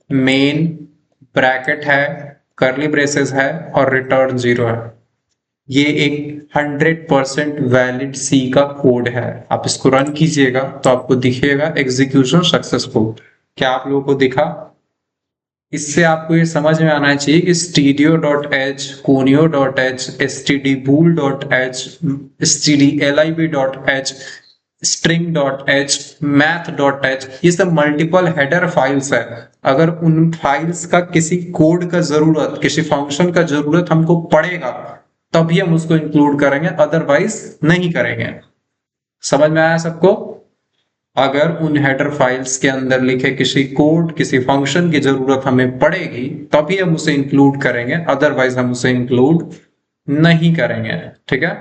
मेन, ब्रैकेट है, करली ब्रेसेस है और रिटर्न 0 है। ये एक 100% वैलिड सी का कोड है। आप इसको रन कीजिएगा तो आपको दिखेगा एग्जीक्यूशन सक्सेसफुल। क्या आप लोगों को दिखा? इससे आपको ये समझ में आना चाहिए कि stdio.h, conio.h, stdbool.h, stdlib.h, string.h, math.h, ये सब मल्टीपल हेडर फाइल्स है। अगर उन फाइल्स का किसी कोड का जरूरत, किसी फंक्शन का जरूरत हमको पड़ेगा तभी हम उसको इंक्लूड करेंगे, अदरवाइज नहीं करेंगे। समझ में आया सबको? अगर उन हेडर फाइल्स के अंदर लिखे किसी कोड, किसी फंक्शन की जरूरत हमें पड़ेगी तभी हम उसे इंक्लूड करेंगे, अदरवाइज हम उसे इंक्लूड नहीं करेंगे। ठीक है,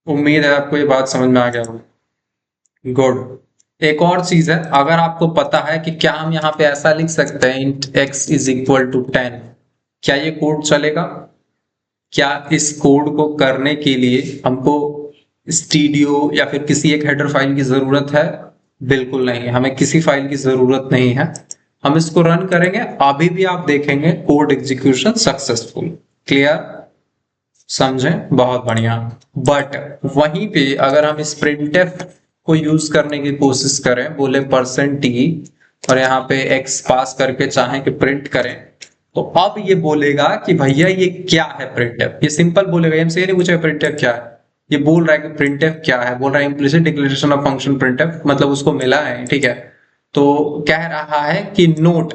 उम्मीद है आपको ये बात समझ में आ गया होगा। गुड। एक और चीज है, अगर आपको पता है कि क्या हम यहाँ पे ऐसा लिख सकते हैं int x is equal to 10, क्या ये कोड चलेगा? क्या इस कोड को करने के लिए हमको स्टीडियो या फिर किसी एक हेडर फाइल की जरूरत है? बिल्कुल नहीं, हमें किसी फाइल की जरूरत नहीं है। हम इसको रन करेंगे, अभी भी आप देखेंगे कोड एग्जीक्यूशन सक्सेसफुल। क्लियर? समझें? बहुत बढ़िया। बट वहीं पे अगर हम इस printf को यूज करने की कोशिश करें, बोले %t और यहाँ पे x पास करके चाहें कि प्रिंट करें, तो अब ये बोलेगा कि भैया ये क्या है printf। ये सिंपल बोलेगा, हमसे ये नहीं पूछेगा printf क्या है, ये बोल रहा है कि printf क्या है, बोल रहा है implicit declaration of function printf, मतलब उसको मिला है। ठीक है, तो कह रहा है कि note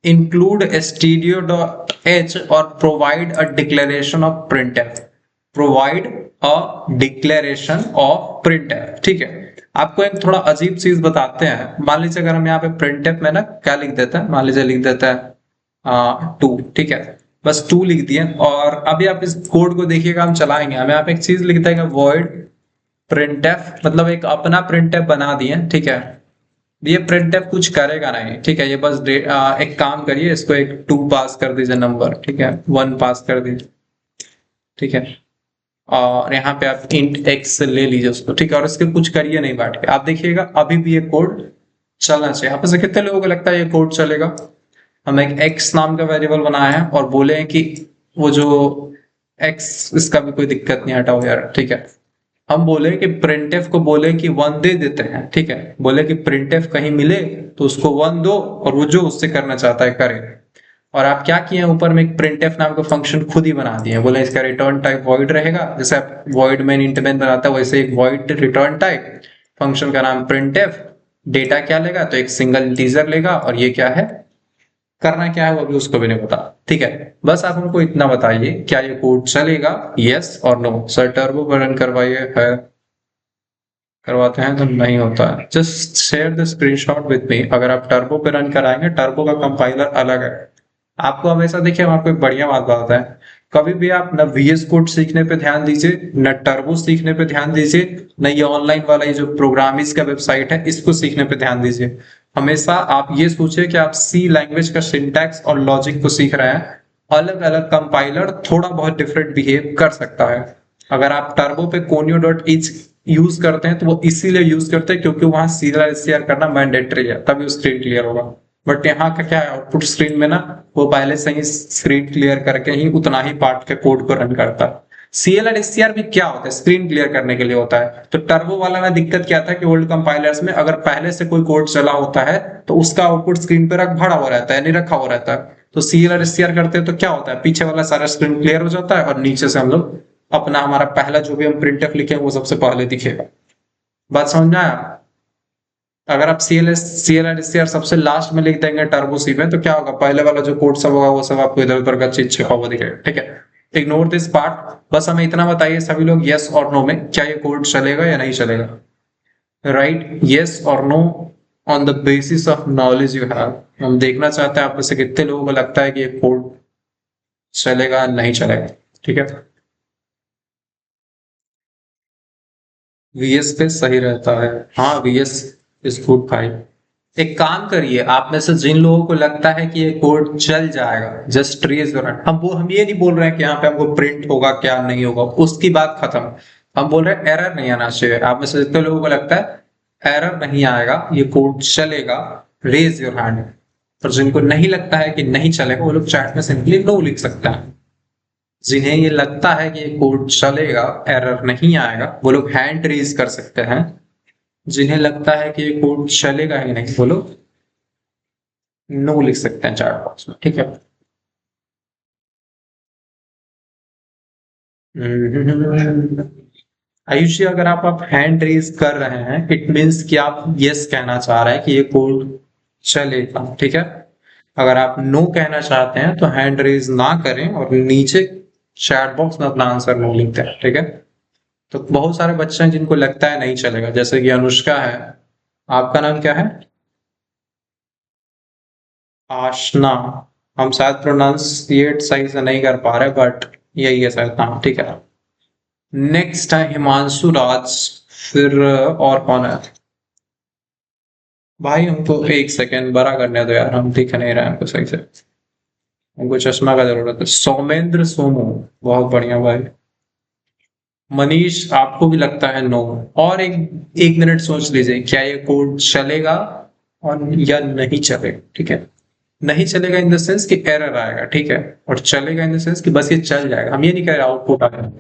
include stdio.h or provide a declaration of printf, provide a declaration of printf। ठीक है, आपको एक थोड़ा अजीब चीज बताते हैं। मान लीजिए अगर हम यहाँ पे printf में ना क्या लिख देता है, मान लीजिए लिख देता है 2। ठीक है, बस 2 लिख दिए और अभी आप इस कोड को देखिएगा, हम चलाएंगे, हमें यहाँ पे एक चीज लिख देगा void printf, मतलब एक अपना printf बना दिए। ठीक है, ये printf कुछ करेगा नहीं। ठीक है, ये बस एक काम करिए, इसको एक 2 पास कर दीजिए नंबर। ठीक है, 1 पास कर दीजिए। ठीक है, और यहाँ पे आप int x ले लीजिए उसको। ठीक है, और इसके कुछ करिए नहीं बैठ के, आप देखिएगा अभी भी ये कोड चलना चाहिए। यहाँ पे से कितने लोगों को लगता है ये कोड चलेगा? हम एक x नाम का वेरिएबल बनाए हैं और बोले हैं कि वो जो x, इसका भी कोई दिक्कत नहीं, हटाओ यार। ठीक है, हम बोले कि printf को बोले कि 1 दे देते हैं। ठीक है, बोले कि printf कहीं मिले तो उसको 1 दो और वो जो उससे करना चाहता है करे। और आप क्या किए, ऊपर में एक printf नाम का फंक्शन खुद ही बना दिए, बोले इसका रिटर्न टाइप void रहेगा, जैसे आप void main int main बनाता है वैसे एक void रिटर्न टाइप, फंक्शन का नाम printf, डेटा क्या लेगा तो एक सिंगल इंटीजर लेगा, और ये क्या है, करना क्या है वो अभी उसको भी नहीं पता। ठीक है, बस आप हमको इतना बताइए, क्या ये कोड चलेगा, यस और नो? सर टर्बो पर रन करवाइए, है करवाते हैं तो नहीं होता है। Just share the screenshot with me. अगर आप टर्बो पे रन कराएंगे, टर्बो का कंपाइलर अलग है। आपको हमेशा देखिए, हम आपको एक बढ़िया बात बताते हैं, कभी भी आप न VS कोड सीखने पे ध्यान दीजिए, न टर्बो सीखने पे ध्यान दीजिए, न ये ऑनलाइन वाला ये जो प्रोग्रामिंग का वेबसाइट है इसको सीखने पे ध्यान दीजिए। हमेशा आप ये सोचिए कि आप सी लैंग्वेज का सिंटैक्स और लॉजिक को सीख रहे हैं। अलग अलग कंपाइलर थोड़ा बहुत डिफरेंट बिहेव कर सकता है। अगर आप टर्बो पे conio.h यूज करते हैं तो वो इसीलिए यूज करते हैं क्योंकि वहां CLR करना मैंडेटरी है, तभी स्क्रीन क्लियर होगा। बट यहाँ का क्या है, आउटपुट स्क्रीन में ना वो पहले से ही स्क्रीन क्लियर करके ही उतना ही पार्ट के कोड को रन करता है। CLR भी क्या होता है, स्क्रीन क्लियर करने के लिए होता है। तो टर्बो वाला में दिक्कत क्या था कि ओल्ड कंपाइलर्स में अगर पहले से कोई कोड चला होता है तो उसका आउटपुट स्क्रीन पर रख भरा हुआ रहता है, नहीं रखा हुआ रहता है। तो CLR करते हैं तो क्या होता है, पीछे वाला सारा स्क्रीन क्लियर हो जाता है और नीचे से हम लोग अपना हमारा पहला जो भी हम प्रिंटफ लिखे वो सबसे पहले दिखेगा। बात समझ में आया? अगर आप CLR सबसे लास्ट में लिख देंगे टर्बो सी में तो क्या होगा, पहले वाला जो कोड सब होगा वो सब आपको इधर उधर का चीज छिपा हुआ दिखेगा। ठीक है, इग्नोर दिस पार्ट। बस हमें इतना बताइए सभी लोग यस और नो में, क्या ये कोड चलेगा या नहीं चलेगा? राइट, यस और know on the basis of knowledge you have. हम देखना चाहते हैं आप में से कितने लोगों को लगता है कि ये कोड चलेगा नहीं चलेगा। ठीक है, VS पे सही रहता है। हाँ, VS इज गुड भाई। एक काम करिए, आप में से जिन लोगों को लगता है कि ये कोड चल जाएगा, जस्ट रेज योर हैंड। हम ये नहीं बोल रहे हैं कि यहाँ पे हमको प्रिंट होगा क्या नहीं होगा, उसकी बात खत्म। हम बोल रहे हैं एरर नहीं आना चाहिए। आप में से जितने लोगों को लगता है एरर नहीं आएगा, ये कोड चलेगा, रेज योर हैंड। और जिनको नहीं लगता है कि नहीं चलेगा वो लोग चैट में सिंपली नो लिख सकते हैं। जिन्हें ये लगता है कि ये कोड चलेगा, एरर नहीं आएगा, वो लोग हैंड रेज कर सकते हैं। जिन्हें लगता है कि ये कोड चलेगा ही नहीं वो लोग नो लिख सकते हैं चैट बॉक्स में। ठीक है, आयुषी अगर आप हैंड रेज कर रहे हैं इट मीन्स कि आप यस कहना चाह रहे हैं कि ये कोड चलेगा। ठीक है, अगर आप नो कहना चाहते हैं तो हैंड रेज ना करें और नीचे चैट बॉक्स में अपना आंसर नो लिखते हैं। ठीक है, तो बहुत सारे बच्चे हैं जिनको लगता है नहीं चलेगा, जैसे कि अनुष्का है। आपका नाम क्या है? आशना। हम शायद प्रोनाउंसिएट सही से नहीं कर पा रहे बट यही है शायद नाम। ठीक है, नेक्स्ट है हिमांशु राज। फिर और कौन है भाई? हमको एक सेकेंड बड़ा करने दो यार, हम दिख नहीं रहे हैं हमको सही से। हमको चश्मा का जरूरत है। सौमेंद्र सोमू, बहुत बढ़िया भाई। मनीष आपको भी लगता है नो? और एक मिनट सोच लीजिए, क्या ये कोड चलेगा और या नहीं चलेगा? ठीक है, नहीं चलेगा इन द सेंस कि एरर आएगा। ठीक है, और चलेगा इन द सेंस कि बस ये चल जाएगा। हम ये नहीं कह रहे आउटपुट आएगा।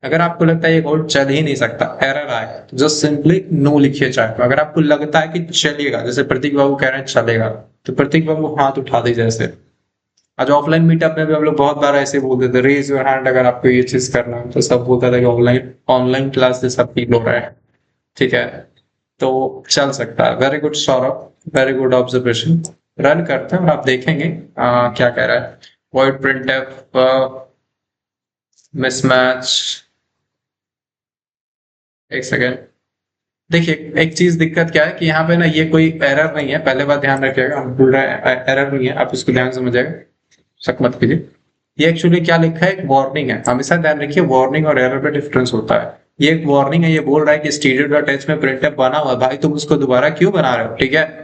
अगर आपको लगता है ये कोड चल ही नहीं सकता, एरर आएगा, तो जस्ट सिंपली नो लिखिए चार्ट में। अगर आपको लगता है कि चलेगा, जैसे प्रतीक बाबू कह रहे हैं चलेगा, तो प्रतीक बाबू हाथ उठा दीजिए ऐसे। आज ऑफलाइन मीटअप में भी हम लोग बहुत बार ऐसे बोलते थे रेज योर हैंड अगर आपको ये चीज करना है, तो सब बोलता था कि ऑनलाइन ऑनलाइन क्लास से सब फील हो रहा है। ठीक है, तो चल सकता है। Very good Saurabh, very good observation. Run करते हैं और आप देखेंगे क्या कह रहा है। Void print mismatch. एक सेकेंड, देखिए एक चीज दिक्कत क्या है कि यहाँ पे ना ये कोई एरर नहीं है, पहले बात ध्यान रखिएगा। हम बोल रहे हैं एरर नहीं है, आप इसको ध्यान से समझिएगा, शक मत कीजिए। ये एक्चुअली क्या लिखा है, एक वार्निंग है। हमेशा ध्यान रखिए वार्निंग और एरर में डिफरेंस होता है। ये एक वार्निंग है, ये बोल रहा है कि स्टीरियो डॉट एच में प्रिंटफ बना हुआ है, भाई तुम उसको दोबारा क्यों बना रहे हो? ठीक है,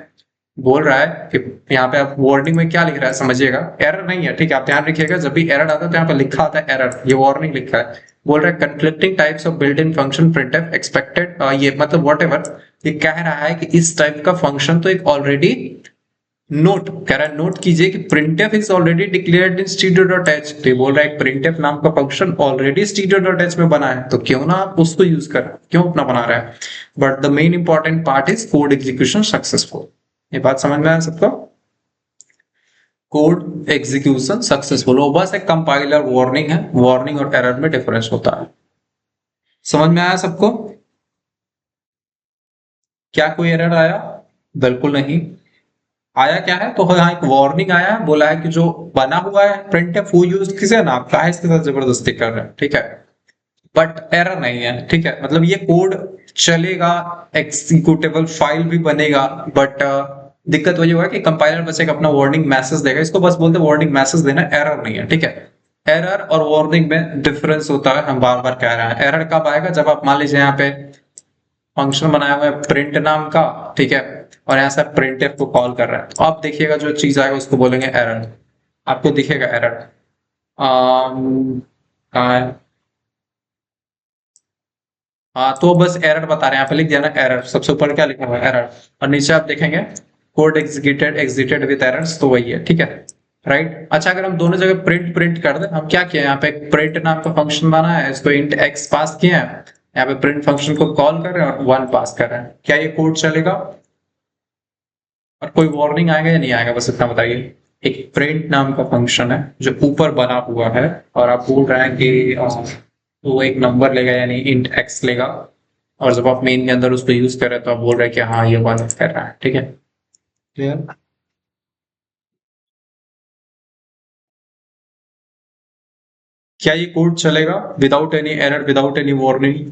बोल रहा है कि यहाँ पे आप वार्निंग में क्या लिख रहा है समझिएगा, एरर नहीं है। ठीक है, आप ध्यान रखिएगा जब भी एरर आता है तो यहाँ पे लिखा आता है एरर, ये वार्निंग लिखा है। बोल रहा है conflicting types of built in function printf expected, ये मतलब व्हाटएवर ये कह रहा है कि इस टाइप का फंक्शन तो एक ऑलरेडी नोट कह रहा है, नोट कीजिए कि printf is already declared in stdio.h। तो बोल रहा है printf नाम का फंक्शन ऑलरेडी stdio.h में बना है, तो क्यों ना आप उसको यूज करें, क्यों अपना बना रहा है। But the main important part is code execution successful. ये बात समझ में आया सबको? कोड एग्जीक्यूशन सक्सेसफुल, वो बस एक कंपाइलर वार्निंग है, वार्निंग और एरर में डिफरेंस होता है। समझ में आया सबको? क्या कोई एरर आया? बिल्कुल नहीं आया। क्या है तो यहाँ एक वार्निंग आया, बोला है कि जो बना हुआ है प्रिंटफ वो यूज किसे ना, आप काहे इसके साथ जबरदस्ती कर रहे हैं। ठीक है, बट एरर नहीं है। ठीक है, मतलब ये कोड चलेगा, एग्जीक्यूटेबल फाइल भी बनेगा, बट दिक्कत वही होगा कि कंपाइलर बस एक अपना वार्निंग मैसेज देगा, इसको बस बोलते हैं वार्निंग मैसेज देना, एरर नहीं है। ठीक है, एरर और वार्निंग में डिफरेंस होता है, हम बार बार कह रहे हैं। एरर कब आएगा, जब आप मान लीजिए यहाँ पे फंक्शन बनाया हुआ है प्रिंट नाम का, ठीक है, और यहाँ से प्रिंटफ को कॉल कर रहा है, तो आप देखिएगा जो चीज आएगा उसको बोलेंगे एरर। आपको दिखेगा एरर। कहाँ है? हाँ तो बस एरर बता रहे हैं, यहाँ पे लिख दिया ना एरर, सबसे ऊपर क्या लिखा हुआ है एरर, और नीचे आप देखेंगे कोड एग्जीक्यूटेड विद एरर्स, तो वही है, ठीक है राइट। अच्छा अगर हम दोनों जगह प्रिंट प्रिंट कर दें, हम क्या किया यहाँ पे एक प्रिंट नाम का फंक्शन बना है, इसको इंट एक्स पास किया है, यहाँ पे प्रिंट फंक्शन को कॉल कर रहे हैं और 1 पास कर रहे हैं, क्या ये कोड चलेगा? और कोई वार्निंग आएगा या नहीं आएगा, बस इतना बताइए। एक प्रिंट नाम का फंक्शन है जो ऊपर बना हुआ है, और आप बोल रहे हैं कि वो एक नंबर लेगा यानी इंट एक्स लेगा, और जब आप मेन के अंदर उसको यूज कर रहे हैं तो आप बोल रहे हैं कि हाँ ये वन कर रहा है, ठीक है क्लियर। क्या ये कोड चलेगा without any error, without any warning?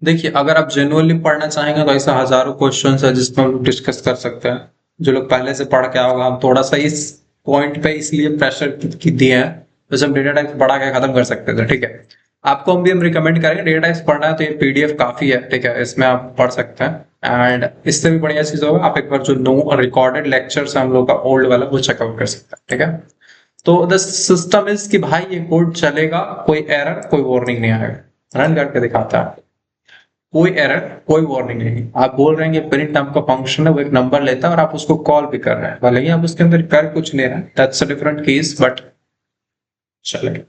देखिए अगर आप जेन्युइनली पढ़ना चाहेंगे तो ऐसा हजारों क्वेश्चन है जिसमें हम डिस्कस कर सकते हैं, जो लोग पहले से पढ़ के आओगे। हम थोड़ा सा इस पॉइंट पे इसलिए प्रेशर की दिए हैं, वैसे हम डेटा टाइप्स पढ़ा के खत्म कर सकते थे, ठीक है। आपको हम रिकमेंड करेंगे डेटा टाइप्स पढ़ना है तो ये पीडीएफ काफी है, ठीक है, इसमें आप पढ़ सकते हैं। एंड इससे भी बढ़िया चीज होगा, आप एक बार जो नो रिकॉर्डेड लेक्चर्स है हम लोग का ओल्ड वाला, वो चेकआउट कर सकते हैं, ठीक है। तो द सिस्टम इज कि भाई ये कोड चलेगा, कोई एरर कोई वार्निंग नहीं आएगा, रन करके दिखाता है, कोई एरर कोई वार्निंग नहीं। आप बोल रहे हैं कि प्रिंट नाम का फंक्शन है, वो एक नंबर लेता है और आप उसको कॉल भी कर रहे हैं, भले ही आप उसके अंदर कर कुछ नहीं रहे हैं, that's a different case, but चलेगा,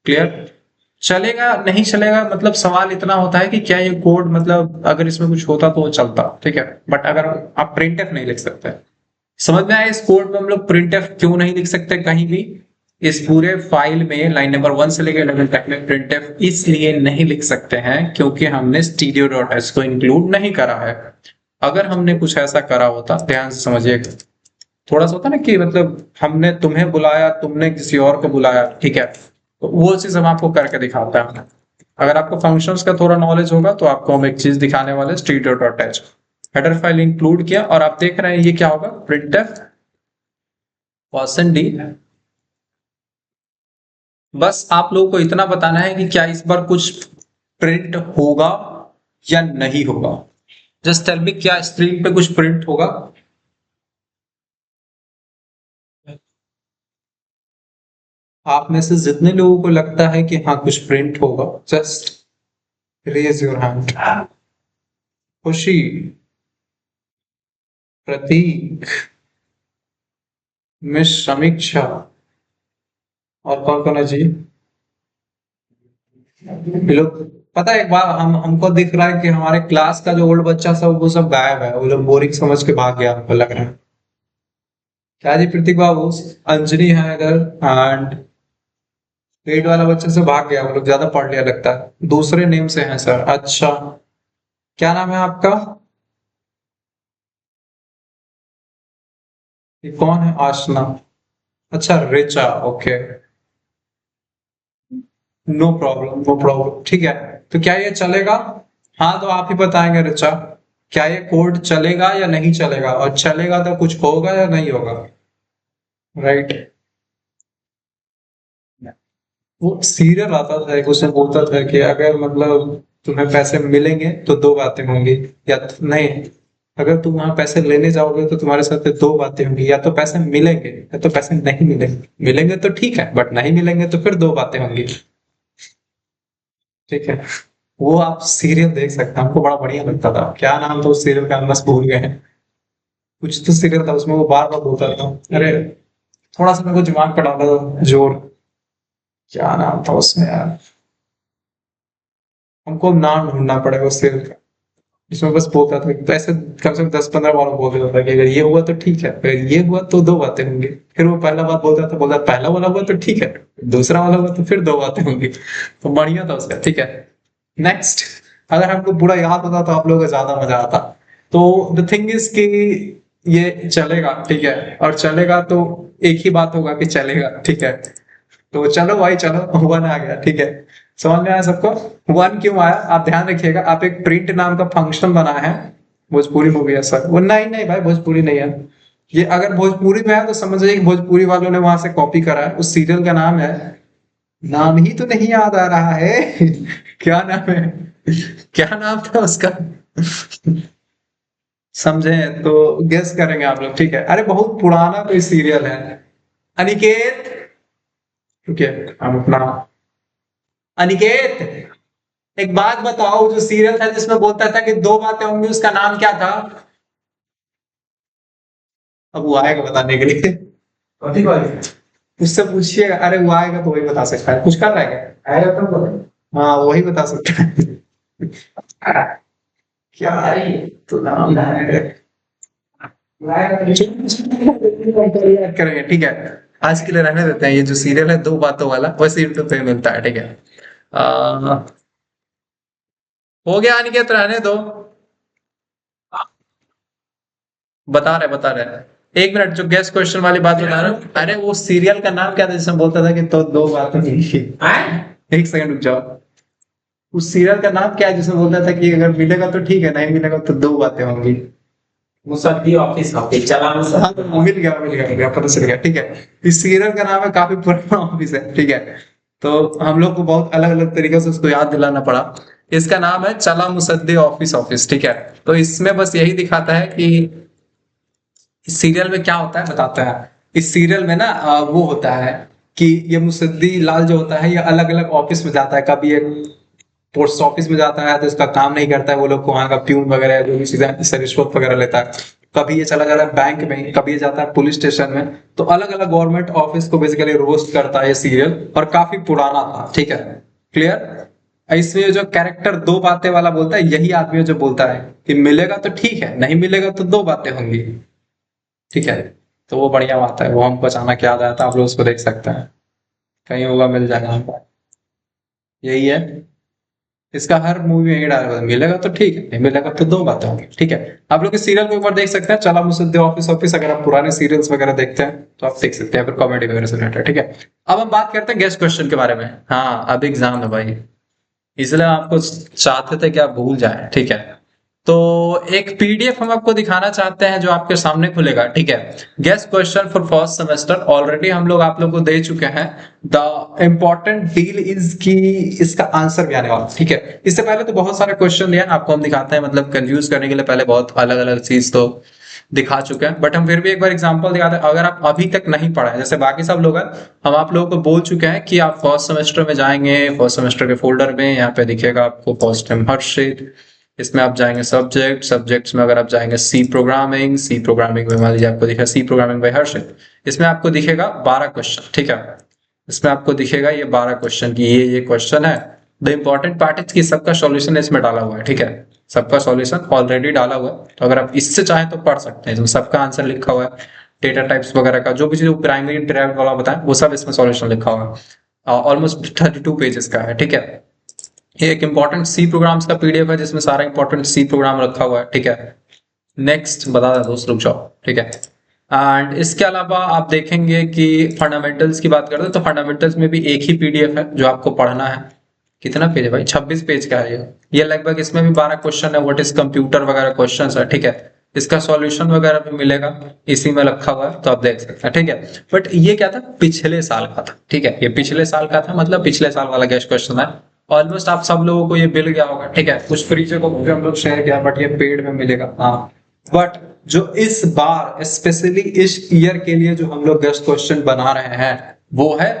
क्लियर। चलेगा नहीं चलेगा मतलब सवाल इतना होता है कि क्या ये कोड मतलब अगर इसमें कुछ होता तो वो चलता, ठीक है, बट अगर आप प्रिंट एफ नहीं लिख सकते, समझ में आया इस कोड में हम लोग प्रिंट एफ क्यों नहीं लिख सकते कहीं भी। इस पूरे फाइल में लाइन नंबर 1 से लेकर 11 तक में प्रिंट एफ इसलिए नहीं लिख सकते हैं क्योंकि हमने stdio.h को इंक्लूड नहीं करा है। अगर हमने कुछ ऐसा करा होता, ध्यान से समझिएगा, थोड़ा सा होता ना कि मतलब हमने तुम्हें बुलाया, तुमने किसी और को बुलाया, ठीक है, तो वो चीज हम आपको करके दिखाता है। अगर आपको फंक्शंस का थोड़ा नॉलेज होगा तो आपको हम एक चीज दिखाने वाले stdio.h, हेडर फाइल इंक्लूड किया और आप देख रहे हैं ये क्या होगा, printf %d। बस आप लोगों को इतना बताना है कि क्या इस बार कुछ प्रिंट होगा या नहीं होगा। जस्ट टेल मी, क्या स्क्रीन पे कुछ प्रिंट होगा? आप में से जितने लोगों को लगता है कि हाँ कुछ प्रिंट होगा, जस्ट रेज योर हैंड। खुशी, प्रतीक, मिस समीक्षा, और कौन कौन है जी? ये लोग, पता है एक बार हमको दिख रहा है कि हमारे क्लास का जो ओल्ड बच्चा सब वो सब गायब है, वो लोग बोरिंग समझ के भाग गया, हमको लग रहा है। क्या जी प्रतीक बाबू, अंजलि है इधर, एंड पेड वाला बच्चे से भाग गया, वो लोग ज्यादा पढ़ लिया लगता है, दूसरे नेम से हैं सर। अच्छा, क्या नाम है आपका? ये कौन है आशना? अच्छा Richa, okay, no problem no problem, ठीक है। तो क्या ये चलेगा? हाँ तो आप ही बताएंगे रिचा, क्या ये कोड चलेगा या नहीं चलेगा, और चलेगा तो कुछ होगा या नहीं होगा, राइट। वो सीरियल आता था एक, उसमें बोलता था कि अगर मतलब तुम्हें पैसे मिलेंगे तो दो बातें होंगी, या नहीं, अगर तुम वहां पैसे लेने जाओगे तो तुम्हारे साथ दो बातें होंगी, या तो पैसे मिलेंगे या तो पैसे नहीं मिलेंगे, मिलेंगे तो ठीक है बट नहीं मिलेंगे तो फिर दो बातें होंगी, ठीक है। वो आप सीरियल देख सकते हैं, हमको बड़ा बढ़िया लगता था, क्या नाम था उस सीरियल का, हम बस भूल गए हैं। कुछ तो सीरियल था उसमें वो बार बार बोलता था, अरे थोड़ा सा मेरे को दिमाग पर डाला जोर, क्या नाम था उसमें यार, हमको नाम ढूंढना पड़ेगा उस सीरियल का, जिसमें बस बोलता था तो ऐसे कम से कम 10-15 बार बोल देता था कि अगर ये हुआ तो ठीक है, अगर ये हुआ तो दो बातें होंगी, फिर वो पहला बात बोलता था, बोलता पहला वाला हुआ तो ठीक है, दूसरा वाला हुआ तो फिर दो बातें होंगी, तो बढ़िया था उसका, ठीक है। नेक्स्ट, अगर हमको पूरा याद होता तो आप लोगों को ज्यादा मजा आता। तो द थिंग इज कि ये चलेगा, ठीक है, और चलेगा तो एक ही बात होगा कि चलेगा, ठीक है। तो चलो भाई चलो, वन आ गया, ठीक है, समझ में आया सबको? वन क्यों आया आप ध्यान रखिएगा, आप एक प्रिंट नाम का फंक्शन बना है, भोजपुरी मूवी है सर, वो नहीं नहीं भाई भोजपुरी नहीं है, ये अगर भोजपुरी में है तो समझ जाइए कि भोजपुरी वालों ने वहां से कॉपी करा है, उस सीरियल का नाम है, नाम ही तो नहीं याद आ रहा है क्या नाम है, क्या नाम था उसका समझे तो गेस करेंगे आप लोग, ठीक है, अरे बहुत पुराना कोई सीरियल है। अनिकेत, ठीक है, हम अपना, अनिकेत, एक बात बताओ, जो सीरियल था जिसमें बोलता था कि दो बातें होंगी, उसका नाम क्या था? अब वो आएगा बताने के लिए। कौन बात? उससे पूछिए, अरे वो आएगा तो वही बता सकता है। कुछ कर रहा है क्या? आएगा तो बोले। हाँ वही बता सकता है। क्या है तो नाम है। याद करेंगे, ठीक है। आज के लिए रहने देते हैं, ये जो सीरियल है दो बातों वाला, वैसे यूट्यूब पे मिलता है, ठीक है। आ, हो गया अनिकेत, रहने दो। बता रहे 1 मिनट, जो गेस्ट क्वेश्चन वाली बात बता रहा हूँ। अरे वो सीरियल का नाम क्या था जिसमें बोलता था कि तो दो बातें होंगी? एक सेकंड रुक जाओ। उस सीरियल का नाम क्या है जिसमें बोलता था कि अगर मिलेगा तो ठीक है, नहीं मिलेगा तो दो बातें होंगी? मुसद्दी ऑफिस ऑफिस चला हाँ, मिल गया पता चल गया, ठीक है। इस सीरियल का नाम है, काफी पुराना ऑफिस है, ठीक है। तो हम लोग को बहुत अलग अलग तरीके से उसको याद दिलाना पड़ा। इसका नाम है चला मुसद्दी ऑफिस ऑफिस, ठीक है। तो इसमें बस यही दिखाता है कि इस सीरियल में क्या होता है बताता है। इस सीरियल में ना वो होता है कि ये मुसद्दी लाल जो होता है, ये अलग अलग ऑफिस में जाता है। कभी एक पोस्ट ऑफिस में जाता है तो इसका काम नहीं करता है, वो लोग को वहां का प्यून वगैरह जो भी चीजें इससे रिश्वत वगैरह लेता है। कभी ये चला जाता है बैंक में, कभी ये जाता है पुलिस स्टेशन में। तो अलग अलग गवर्नमेंट ऑफिस को बेसिकली रोस्ट करता है ये सीरियल, और काफी पुराना था, ठीक है। क्लियर? इसमें जो कैरेक्टर दो बातें वाला बोलता है, यही आदमी है जो बोलता है कि मिलेगा तो ठीक है, नहीं मिलेगा तो दो बातें होंगी, ठीक है। तो वो बढ़िया बात है, वो हमको अचानक याद आया था, आप लोग उसको देख सकते हैं, कहीं होगा मिल जाएगा हमको। यही है, इसका हर मूवी में यही डायलॉग है, मिलेगा तो ठीक है, नहीं मिलेगा तो दो बातें होंगी, ठीक है। आप लोग इस सीरियल को एक बार देख सकते हैं, चला मुसद्दे ऑफिस ऑफिस। अगर आप पुराने सीरियल्स वगैरह देखते हैं तो आप देख सकते हैं, फिर कॉमेडी वगैरह से रिलेटेड, ठीक है। अब हम बात करते हैं गेस्ट क्वेश्चन के बारे में। हाँ अब एग्जाम है भाई, इसलिए आपको चाहते थे कि आप भूल जाएं, ठीक है। तो एक पीडीएफ हम आपको दिखाना चाहते हैं जो आपके सामने खुलेगा, ठीक है। Guest question for first semester already हम लोग आप लोग को दे चुके हैं। द इम्पोर्टेंट डील इज की इसका आंसर भी आने वाला, ठीक है। इससे पहले तो बहुत सारे क्वेश्चन दिए आपको, हम दिखाते हैं, मतलब कंफ्यूज करने के लिए पहले बहुत अलग अलग चीज तो दिखा चुके हैं, बट हम फिर भी एक बार एग्जांपल दिखाते हैं। अगर आप अभी तक नहीं पढ़ा है जैसे बाकी सब लोग हैं, हम आप लोगों को बोल चुके हैं कि आप फर्स्ट सेमेस्टर में जाएंगे, फर्स्ट सेमेस्टर के फोल्डर में यहाँ पे दिखेगा आपको फर्स्ट टाइम हर्षित। इसमें आप जाएंगे सब्जेक्ट्स में अगर आप जाएंगे सी प्रोग्रामिंग में मान लीजिए आपको दिखा सी प्रोग्रामिंग बाय हर्षित। इसमें आपको दिखेगा 12 क्वेश्चन, ठीक है। इसमें आपको दिखेगा ये 12 क्वेश्चन की ये क्वेश्चन है। द इंपॉर्टेंट पार्ट इज कि सबका सॉल्यूशन इसमें डाला हुआ है, ठीक है। सबका सॉल्यूशन ऑलरेडी डाला हुआ है, तो अगर आप इससे चाहें तो पढ़ सकते हैं, इसमें सबका आंसर लिखा हुआ है। डेटा टाइप्स वगैरह का जो भी चीज प्राइमरी डिराइव्ड वाला बताएं वो सब इसमें सॉल्यूशन लिखा हुआ है। ऑलमोस्ट 32 पेजेस का है, ठीक है। ये एक इंपॉर्टेंट सी प्रोग्राम्स का पीडीएफ है जिसमें सारा इंपॉर्टेंट सी प्रोग्राम रखा हुआ है, ठीक है। नेक्स्ट बता दें दोस्त, रुक जाओ, ठीक है। एंड इसके अलावा आप देखेंगे कि फंडामेंटल्स की बात करते हैं तो फंडामेंटल्स में भी एक ही पीडीएफ है जो आपको पढ़ना है। कितना पेज है भाई? 26 पेज का है ये लगभग। इसमें भी 12 क्वेश्चन है, व्हाट इज कंप्यूटर वगैरह क्वेश्चन है, ठीक है। इसका सॉल्यूशन वगैरह भी मिलेगा, इसी में रखा हुआ है तो आप देख सकते हैं, ठीक है। बट ये क्या था, पिछले साल का था, ठीक है। ये पिछले साल का था, मतलब पिछले साल वाला गेस्ट क्वेश्चन है। ऑलमोस्ट आप सब लोगों को ये मिल गया होगा, ठीक है। कुछ फ्री को भी हम लोग शेयर किया, बट ये पेड में मिलेगा, हाँ। बट जो इस बार स्पेशली इस ईयर के लिए जो हम लोग गेस्ट क्वेश्चन बना रहे हैं वो है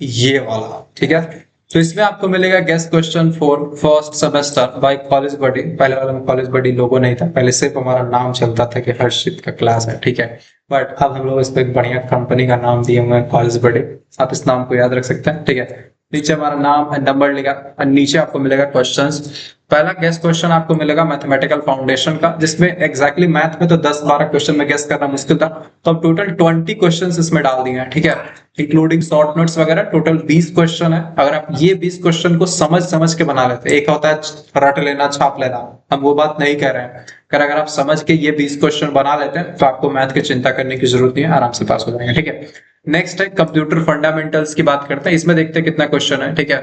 ये वाला, ठीक है। तो इसमें आपको मिलेगा guest question for first semester by college buddy. पहले वाले में कॉलेज बडी लोगो नहीं था, पहले सिर्फ हमारा नाम चलता था कि हर्षित का क्लास है, ठीक है। बट अब हम लोग इस पर एक बढ़िया कंपनी का नाम दिए हुए हैं, कॉलेज बडी। आप इस नाम को याद रख सकते हैं, ठीक है। नीचे हमारा नाम है, नंबर लिखा, और नीचे आपको मिलेगा क्वेश्चंस। पहला गेस्ट क्वेश्चन आपको मिलेगा मैथमेटिकल फाउंडेशन का, जिसमें एग्जैक्टली मैथ में तो 10-12 क्वेश्चन में गेस करना मुश्किल था, तो हम टोटल 20 क्वेश्चन इसमें डाल दिए हैं, ठीक है। इंक्लूडिंग शॉर्ट नोट्स वगैरह टोटल 20 क्वेश्चन है। अगर आप ये 20 क्वेश्चन को समझ समझ के बना लेते, एक होता है रट लेना छाप लेना, हम वो बात नहीं कह रहे हैं। अगर आप समझ के ये 20 क्वेश्चन बना लेते हैं तो आपको मैथ की चिंता करने की जरूरत नहीं है, आराम से पास हो जाएंगे, ठीक है। नेक्स्ट है कंप्यूटर फंडामेंटल्स की बात करते हैं, इसमें देखते हैं कितना क्वेश्चन है, ठीक है।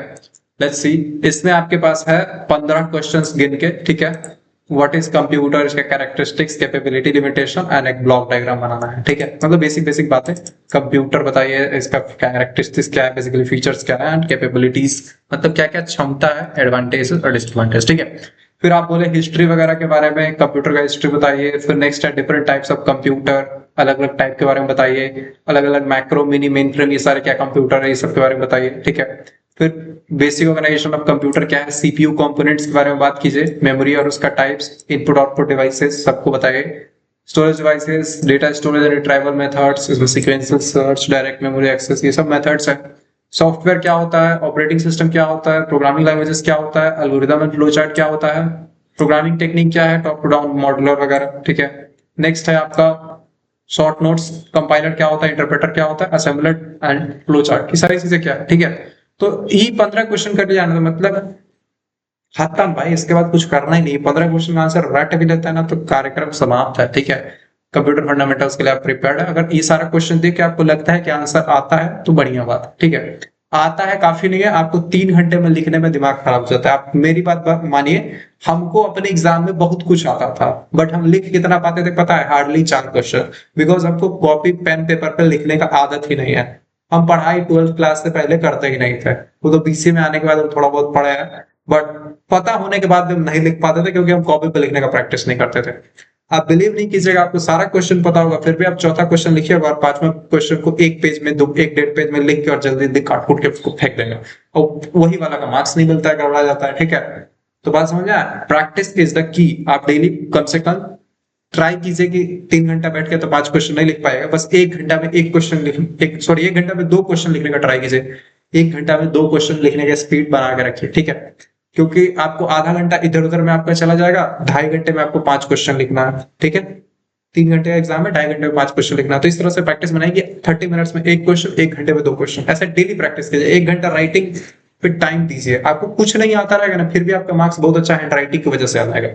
लेट्स सी, इसमें आपके पास है 15 क्वेश्चंस गिन के, ठीक है। व्हाट इज कंप्यूटर, इसके कैरेक्टरिस्टिक्स, कैपेबिलिटी, लिमिटेशन एंड एक ब्लॉक डायग्राम बनाना है, ठीक है। मतलब बेसिक बेसिक बातें। कंप्यूटर बताइए, इसका कैरेक्टरिस्टिक्स क्या है, बेसिकली फीचर्स क्या है, एंड कैपेबिलिटीज मतलब क्या क्या क्षमता है, एडवांटेज और डिसएडवांटेज, ठीक है। फिर आप बोले हिस्ट्री वगैरह के बारे में, कंप्यूटर का हिस्ट्री बताइए। फिर नेक्स्ट है डिफरेंट टाइप्स ऑफ कंप्यूटर, अलग अलग टाइप के बारे में बताइए। अलग अलग मैक्रो, मिनी, मेन फ्रेम, ये सारे क्या कंप्यूटर है, ये सब के बारे में बताइए, ठीक है। फिर बेसिक ऑर्गेनाइजेशन ऑफ कंप्यूटर क्या है, सीपीयू कंपोनेंट्स के बारे में बात कीजिए, मेमोरी और उसका टाइप्स, इनपुट आउटपुट डिवाइसेस सबको बताइए, storage devices, data storage and retrieval methods, इसमें sequential search, direct memory access, ये सब मेथड्स हैं। सॉफ्टवेयर क्या होता है, ऑपरेटिंग सिस्टम क्या होता है, प्रोग्रामिंग लैंग्वेजेस क्या होता है, एल्गोरिदम एंड फ्लो चार्ट क्या होता है, प्रोग्रामिंग टेक्निक क्या है, टॉप टू डाउन मॉडुलर वगैरह, ठीक है। नेक्स्ट है आपका शॉर्ट नोट्स, कंपाइलर क्या होता है, इंटरप्रेटर क्या होता है, असेंबलर एंड फ्लो चार्ट, ये सारी चीजें क्या है, ठीक है। तो ये 15 क्वेश्चन कर जाना, तो मतलब खत्म भाई, इसके बाद कुछ करना ही नहीं। 15 क्वेश्चन का आंसर रट भी लेता है ना तो कार्यक्रम समाप्त है, ठीक है। कंप्यूटर फंडामेंटल्स के लिए आप प्रिपेयर्ड है। अगर ये सारा क्वेश्चन देख के आपको लगता है कि आंसर आता है तो बढ़िया बात है, ठीक है। आता है काफी नहीं है, आपको 3 घंटे में लिखने में दिमाग खराब हो जाता है। आप मेरी बात मानिए, हमको अपने एग्जाम में बहुत कुछ आता था, बट हम लिख कितना पाते थे पता है, हार्डली 4 क्वेश्चन, बिकॉज हमको कॉपी पेन पेपर पे लिखने का आदत ही नहीं है। हम पढ़ाई 12th क्लास से पहले करते ही नहीं थे, वो तो बीसी में आने के बाद हम थोड़ा बहुत पढ़े हैं, बट पता होने के बाद भी हम नहीं लिख पाते थे क्योंकि हम कॉपी पे लिखने का प्रैक्टिस नहीं करते थे। आप बिलीव नहीं कीजिएगा, आपको सारा क्वेश्चन पता होगा फिर भी आप चौथा क्वेश्चन लिखिएगा और 5वें क्वेश्चन को एक पेज में, दो एक 1.5 पेज में लिख के और जल्दी जल्दी काट कूट के उसको फेंक देंगे, और वही वाला का मार्क्स नहीं मिलता है, गड़बड़ा जाता है, ठीक है। तो बात समझ आया, प्रैक्टिस इज द की। आप डेली कम से कम ट्राई कीजिए कि 3 घंटा बैठ के तो 5 क्वेश्चन नहीं लिख पाएगा, बस 1 घंटा में एक क्वेश्चन लिख, एक सॉरी 1 घंटा में 2 क्वेश्चन लिखने का ट्राई कीजिए। 1 घंटा में 2 क्वेश्चन लिखने का स्पीड बना के रखिए, ठीक है। क्योंकि आपको आधा घंटा इधर उधर में आपका चला जाएगा, 2.5 घंटे में आपको 5 क्वेश्चन लिखना है, ठीक है। 3 घंटे का एग्जाम है, 2.5 घंटे में 5 क्वेश्चन लिखना है। तो इस तरह से प्रैक्टिस बनाएगी, 30 मिनट्स में एक क्वेश्चन, 1 घंटे में 2 क्वेश्चन, ऐसे डेली प्रैक्टिस कीजिए। 1 घंटा राइटिंग पे टाइम दीजिए। आपको कुछ नहीं आता रहेगा ना, फिर भी आपका मार्क्स बहुत अच्छा हैंड राइटिंग की वजह से आ जाएगा,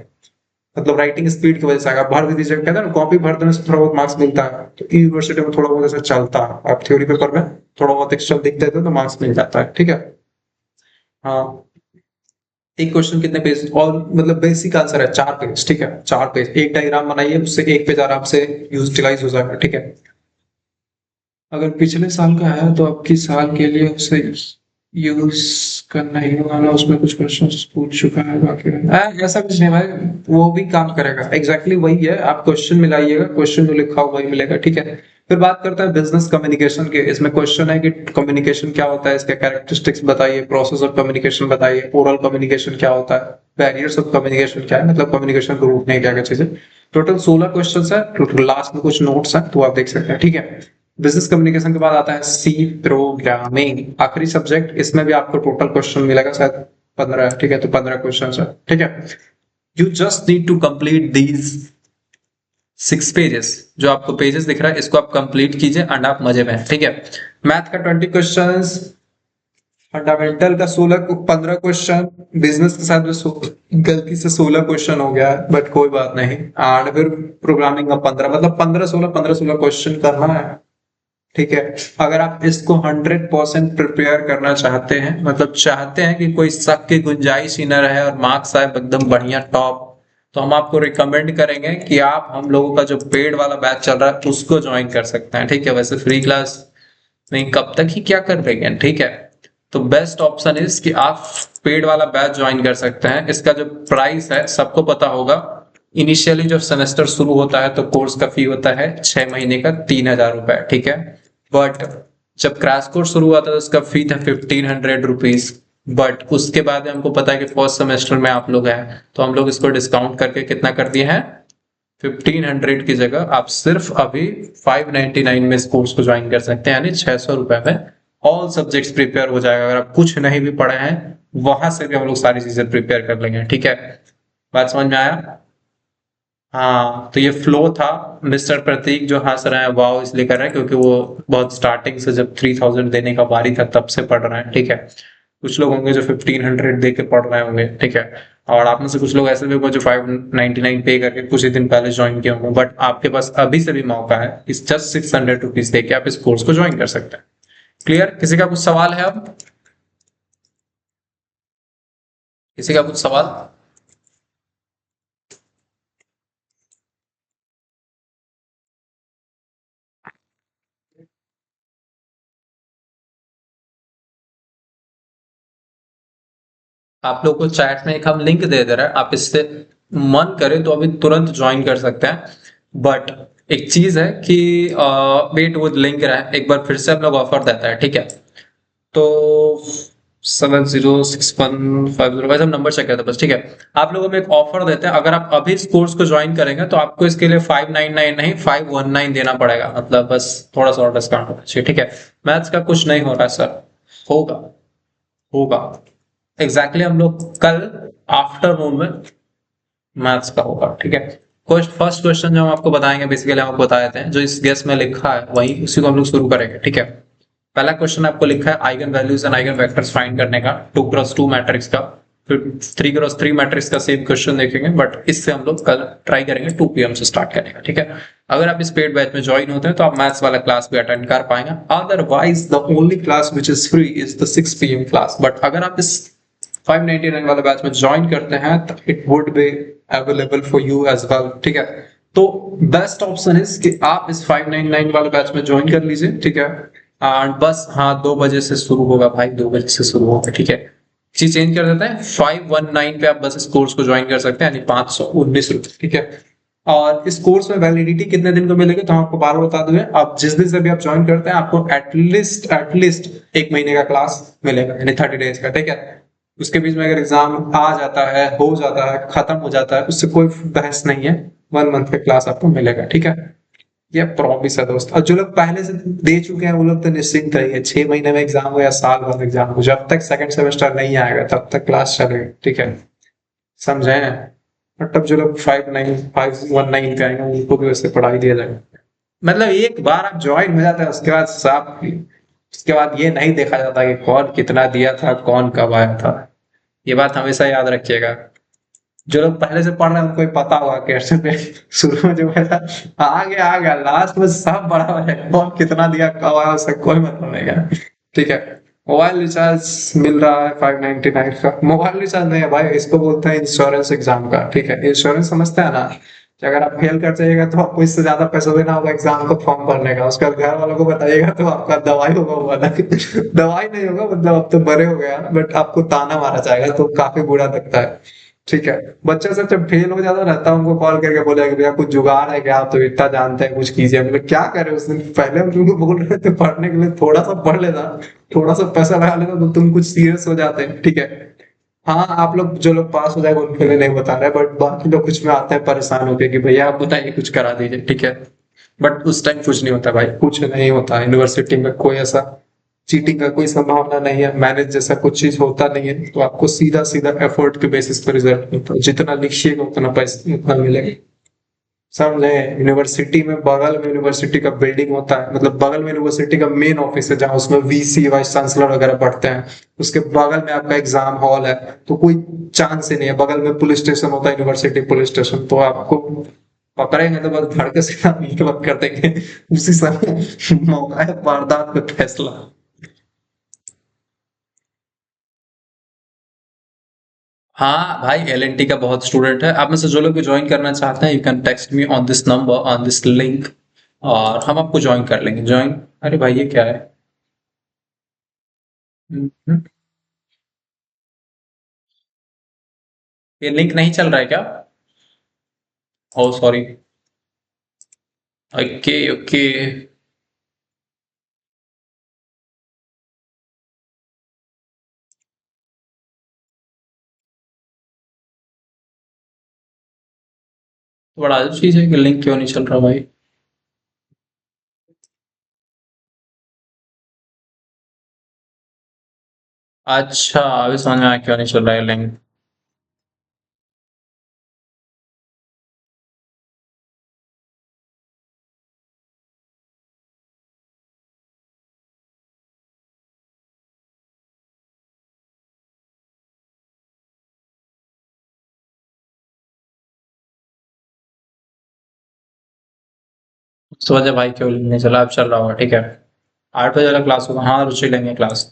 मतलब राइटिंग स्पीड की वजह से आएगा। भर भी दीजिएगा, कहते हैं ना कॉपी भर देने से थोड़ा बहुत मार्क्स मिलता है, तो यूनिवर्सिटी में थोड़ा बहुत ऐसा चलता है। आप थ्योरी पेपर में थोड़ा बहुत एक्स्ट्रा लिख देते हो तो मार्क्स मिल जाता है, ठीक है। हाँ, एक क्वेश्चन कितने पेज, और मतलब बेसिक आंसर है 4 पेज, ठीक है। 4 पेज, एक डायग्राम बनाइए, उससे एक पेज आराम से यूटिलाइज हो जाएगा, ठीक है। अगर पिछले साल का है तो आपकी साल के लिए उसे यूज करना ही होगा ना, उसमें कुछ क्वेश्चन पूछ चुका है बाकी ऐसा कुछ नहीं भाई, वो भी काम करेगा, एग्जैक्टली वही है। आप क्वेश्चन मिलाइएगा, क्वेश्चन जो लिखा हो वही मिलेगा, ठीक है। फिर बात करता है बिजनेस कम्युनिकेशन के। इसमें क्वेश्चन है कि कम्युनिकेशन क्या होता है, इसके कैरेक्टरिस्टिक्स बताइए, प्रोसेस ऑफ कम्युनिकेशन बताइए, ओरल कम्युनिकेशन क्या होता है, बैरियर्स ऑफ कम्युनिकेशन क्या है, मतलब कम्युनिकेशन को रोकने क्या क्या चीजें। टोटल 16 क्वेश्चन है, टोटल लास्ट में कुछ नोट्स हैं तो आप देख सकते हैं, ठीक है। बिजनेस कम्युनिकेशन के बाद आता है सी प्रोग्रामिंग, आखिरी सब्जेक्ट। इसमें भी आपको टोटल क्वेश्चन मिलेगा शायद 15, ठीक है। तो 15 क्वेश्चन है, ठीक है। You just need to complete these 6 pages, जो आपको पेजेस दिख रहा है इसको आप कंप्लीट कीजिए एंड आप मजे में, ठीक है। मैथ का 20 क्वेश्चन, फंडामेंटल का 15 क्वेश्चन, बिजनेस के साथ में गलती से 16 क्वेश्चन हो गया है, बट कोई बात नहीं। एंड फिर प्रोग्रामिंग का 15, मतलब 15-16 क्वेश्चन करना है, ठीक है। अगर आप इसको 100% प्रिपेयर करना चाहते हैं, मतलब चाहते हैं कि कोई शक की गुंजाइश ही न रहे और मार्क्स आए एकदम बढ़िया टॉप, तो हम आपको रिकमेंड करेंगे कि आप हम लोगों का जो पेड वाला बैच चल रहा है उसको ज्वाइन कर सकते हैं, ठीक है। वैसे फ्री क्लास नहीं, कब तक ही क्या कर रहे हैं, ठीक है। तो बेस्ट ऑप्शन इज कि आप पेड वाला बैच ज्वाइन कर सकते हैं। इसका जो प्राइस है सबको पता होगा, इनिशियली जब सेमेस्टर शुरू होता है तो कोर्स का फी होता है 6 महीने का 3,000 रुपए, ठीक है। बट जब क्रैश कोर्स शुरू हुआ था तो उसका फी था 1,500 रुपीज। बट उसके बाद हमको पता है कि फर्स्ट सेमेस्टर में आप लोग हैं, तो हम लोग इसको डिस्काउंट करके कितना कर दिए हैं, 1,500 की जगह आप सिर्फ अभी 599 में इस कोर्स को ज्वाइन कर सकते हैं, यानी 600 रुपए में ऑल सब्जेक्ट्स प्रिपेयर हो जाएगा। अगर आप कुछ नहीं भी पढ़े हैं वहां से भी हम लोग सारी चीजें प्रिपेयर कर लेंगे, ठीक है। बात समझ में आया? हाँ, तो ये फ्लो था। मिस्टर प्रतीक जो हंस रहे हैं वाओ इसलिए कर रहे हैं क्योंकि वो बहुत स्टार्टिंग से जब 3,000 देने का बारी था तब से पढ़ रहे हैं, ठीक है। कुछ लोग होंगे जो 1,500 दे के पढ़ रहे होंगे, ठीक है। और आप में से कुछ लोग ऐसे भी होंगे जो 599 पे करके कुछ ही दिन पहले ज्वाइन किए होंगे, बट आपके पास अभी से भी मौका है, इस जस्ट 600 रुपीज दे के आप इस कोर्स को ज्वाइन कर सकते हैं। क्लियर? किसी का कुछ सवाल है? अब किसी का कुछ सवाल? आप लोग को चैट में एक हम लिंक दे दे रहे हैं, आप इससे मन करे तो अभी तुरंत ज्वाइन कर सकते हैं। बट एक चीज है कि वेट वो लिंक रहा है, एक बार फिर से हम लोग ऑफर देता है, ठीक है। तो 706150 वैसे हम नंबर चेक करते हैं बस, ठीक है। आप लोगों में एक ऑफर देते हैं, अगर आप अभी इस कोर्स को ज्वाइन करेंगे तो आपको इसके लिए 599 नहीं 519 देना पड़ेगा, मतलब बस थोड़ा सा और डिस्काउंट होना चाहिए, ठीक है। मैथ्स का कुछ नहीं हो रहा है सर, होगा होगा एग्जैक्टली हम लोग कल आफ्टरनून में मैथ्स का होगा, ठीक है। फर्स्ट क्वेश्चन जो हम आपको बताएंगे बेसिकली हम आपको बता देते हैं, जो इस गेस में लिखा है वही उसी को हम लोग शुरू करेंगे, ठीक है। पहला क्वेश्चन आपको लिखा है eigen values and eigen vectors find करने का 2x2 मैट्रिक्स का। फिर 3x3 मैट्रिक्स का सेम क्वेश्चन देखेंगे, बट इससे हम लोग कल ट्राई करेंगे 2 PM से स्टार्ट करने का, ठीक है। अगर आप इस पेड बैच में ज्वाइन होते हैं तो आप मैथ्स वाला क्लास भी अटेंड कर पाएंगे, otherwise the only class which is free is the 6 PM class. But अगर आप इस 599 वाले बैच में ज्वाइन करते हैं तो it would be available for you as well, ठीक है। तो बेस्ट ऑप्शन इज कि आप इस 599 वाले बैच में ज्वाइन कर लीजिए, ठीक है। एंड बस हाँ 2 बजे से शुरू होगा भाई, 2 बजे से शुरू होगा, ठीक है। चीज चेंज कर देते हैं, 519 पे आप बस इस कोर्स को ज्वाइन कर सकते हैं, यानी 519 रुपए, ठीक है। और इस कोर्स में वैलिडिटी कितने दिन को मिलेगी तो हम आपको बार बता दूं, आप जिस दिन से भी आप ज्वाइन करते हैं आपको एटलीस्ट 1 महीने का क्लास मिलेगा, यानी 30 डेज का, ठीक है। उसके बीच में अगर एग्जाम आ जाता है, हो जाता है, खत्म हो जाता है, उससे कोई बहस नहीं है, 1 मंथ का क्लास आपको मिलेगा, ठीक है। ये प्रॉमिस है दोस्त। और जो लोग पहले से दे चुके हैं वो लोग तो निश्चिंत रहिए, 6 महीने में एग्जाम हो या साल भर एग्जाम हो, जब तक सेकंड सेमेस्टर नहीं आएगा तब तक क्लास चलेगी, ठीक है। समझे। और तब जो लोग 519 पे आएंगे उनको भी वैसे पढ़ाई दिया जाएगा, मतलब एक बार आप ज्वाइन हो जाते हैं उसके बाद साफ, उसके बाद ये नहीं देखा जाता कि कौन कितना दिया था कौन कब आया था। ये बात हमेशा याद रखिएगा। जो लोग पहले से पढ़ रहे हैं उनको ही पता होगा कैसे पे शुरू में जो है आ गया लास्ट में सब बराबर है, कौन कितना दिया कब आया उससे कोई मतलब नहीं है, ठीक है। मोबाइल रिचार्ज मिल रहा है 599 का। मोबाइल रिचार्ज नहीं है भाई, इसको बोलते हैं इंश्योरेंस एग्जाम का, ठीक है। इंश्योरेंस समझते हैं ना, कि अगर आप फेल कर जाइएगा तो आपको इससे ज्यादा पैसा देना होगा एग्जाम को फॉर्म भरने का, उसका घर वालों को बताइएगा तो आपका दवाई होगा, वो अलग दवाई नहीं होगा, मतलब अब तो बड़े हो गया, बट आपको ताना मारा जाएगा तो काफी बुरा लगता है, ठीक है। बच्चा सब जब फेल हो जाता रहता है उनको कॉल करके बोलेगा भैया कुछ जुगाड़ है क्या, आप तो इतना जानते हैं कुछ कीजिए, हम लोग क्या करे उस दिन पहले हम तुमको बोल रहे थे पढ़ने के लिए, थोड़ा सा पढ़ लेता, थोड़ा सा पैसा लगा लेता तो तुम कुछ सीरियस हो जाते, ठीक है। हाँ आप लोग जो लोग पास हो जाएगा उनके लिए नहीं बता रहे, बट बाकी लोग कुछ में आते हैं परेशान होके कि भैया आप बताइए कुछ करा दीजिए, ठीक है। बट उस टाइम कुछ नहीं होता भाई, कुछ नहीं होता यूनिवर्सिटी में, कोई ऐसा चीटिंग का कोई संभावना नहीं है, मैनेज जैसा कुछ चीज होता नहीं है, तो आपको सीधा सीधा एफर्ट के बेसिस पर रिजल्ट मिलता है, जितना लिखिएगा उतना पैसा उतना मिलेगा, समझे। यूनिवर्सिटी में बगल में यूनिवर्सिटी का बिल्डिंग होता है, मतलब बगल में यूनिवर्सिटी का मेन ऑफिस है जहाँ उसमें VC वाइस चांसलर वगैरह पढ़ते हैं, उसके बगल में आपका एग्जाम हॉल है, तो कोई चांस ही नहीं है। बगल में पुलिस स्टेशन होता है, यूनिवर्सिटी पुलिस स्टेशन, तो आपको पकड़ेंगे तो बस धड़ के सीधा मिलके बात कर देंगे उसी समय मौका है वारदात पे फैसला। हाँ भाई LNT का बहुत स्टूडेंट है, आप में से जो लोग भी ज्वाइन करना चाहते हैं you can text me on this number on this link, और हम आपको ज्वाइन कर लेंगे ज्वाइन। अरे भाई ये क्या है। हम्म, ये लिंक नहीं चल रहा है क्या। ओ सॉरी। Okay okay. तो बड़ा अजीब चीज है कि लिंक क्यों नहीं चल रहा भाई। अच्छा अभी समझ में आया क्यों नहीं चल रहा है लिंक। तो वजह भाई क्यों लिंक नहीं चला, अब चल रहा होगा, ठीक है। 8 बजे वाला क्लास होगा, हाँ रुचि लेंगे क्लास,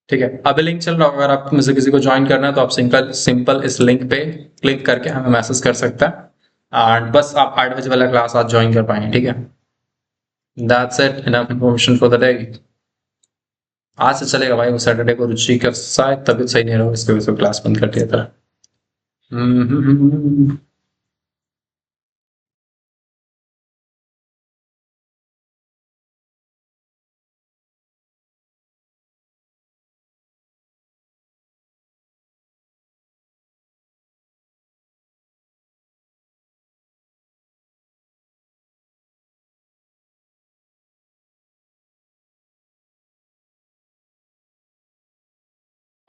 ठीक है। अभी लिंक चल रहा होगा, अगर आप में से किसी को ज्वाइन करना है तो आप सिंपल सिंपल इस लिंक पे क्लिक करके हमें मैसेज कर सकता है, एंड बस आप 8 बजे वाला क्लास आज ज्वाइन कर पाएंगे, ठीक है। That's it, enough information for the day. आज से चलेगा भाई, वो सैटरडे को रुचि का शायद तबीयत सही नहीं रहा, इसकी वजह से क्लास बंद कर दिया था।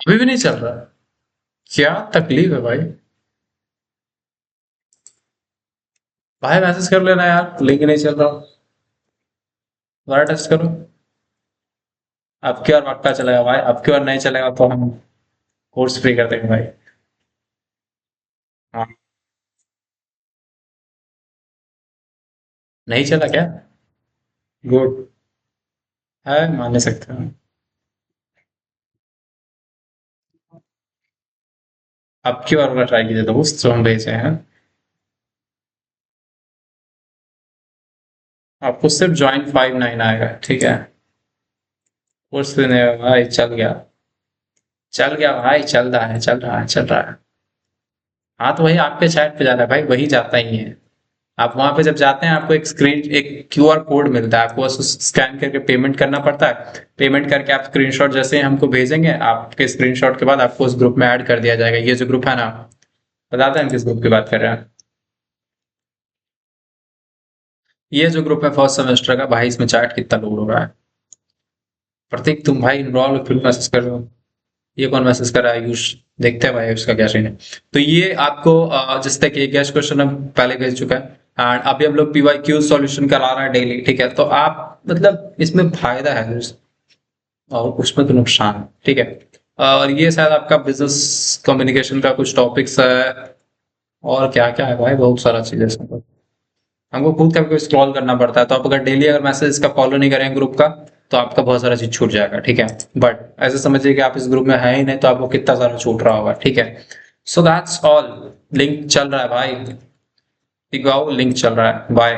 अभी भी नहीं चल रहा है? क्या तकलीफ है भाई? भाई मैसेज कर लेना यार, लिंक नहीं चल रहा। दोबारा टेस्ट करो। अब की बार पक्का चलेगा भाई, अब की बार नहीं चलेगा तो हम कोर्स फ्री कर देंगे भाई। हाँ। नहीं चला क्या? गुड। है, मान नहीं सकते हैं। अब की बार ट्राई कीजिए दोस्त, जो हम भेजे हैं। आपको सिर्फ ज्वाइन 59 आएगा, ठीक है। कोर्स फ्री नहीं होगा भाई, चल गया। चल गया भाई, चल रहा है, चल रहा है, चल रहा है। हाँ तो वही आपके चैट पे जाना है भाई, वही जाता ही है। आप वहां पे जब जाते हैं आपको एक क्यूआर कोड मिलता है, आपको बस स्कैन करके पेमेंट करना पड़ता है। पेमेंट करके आप स्क्रीनशॉट जैसे ही हमको भेजेंगे, आपके स्क्रीनशॉट के बाद आपको उस ग्रुप में ऐड कर दिया जाएगा। ये जो ग्रुप है ना, बताते हैं किस ग्रुप की बात कर रहे हैं। ये जो ग्रुप है फर्स्ट सेमेस्टर का भाई, इसमें चैट कितना लोड हो रहा है। प्रतीक तुम भाई इनरोल फिर मैसेज कर रहे हो। ये कौन मैसेज कर रहा है? आयुष। देखते हैं भाई उसका क्या सीन है। तो ये आपको जिस तक ये गेस्ट क्वेश्चन हम पहले भेज चुका है। एंड अभी हम लोग पीवाई क्यू सॉल्यूशन करा रहे हैं डेली, ठीक है। तो आप मतलब इसमें फायदा है और उसमें तो नुकसान है, ठीक है। और ये शायद आपका बिजनेस कम्युनिकेशन का कुछ टॉपिक्स है। और क्या क्या है भाई, बहुत सारा चीजें इसमें तो। हमको खुद कभी कभी स्क्रॉल करना पड़ता है, तो आप अगर डेली अगर मैसेज का फॉलो नहीं करेंगे ग्रुप का, तो आपका बहुत सारा चीज छूट जाएगा, ठीक है। बट ऐसे समझिए कि आप इस ग्रुप में है ही नहीं, तो आपको कितना सारा छूट रहा होगा, ठीक है। So that's all. लिंक चल रहा है भाई, लिंक चल रहा है, बाय।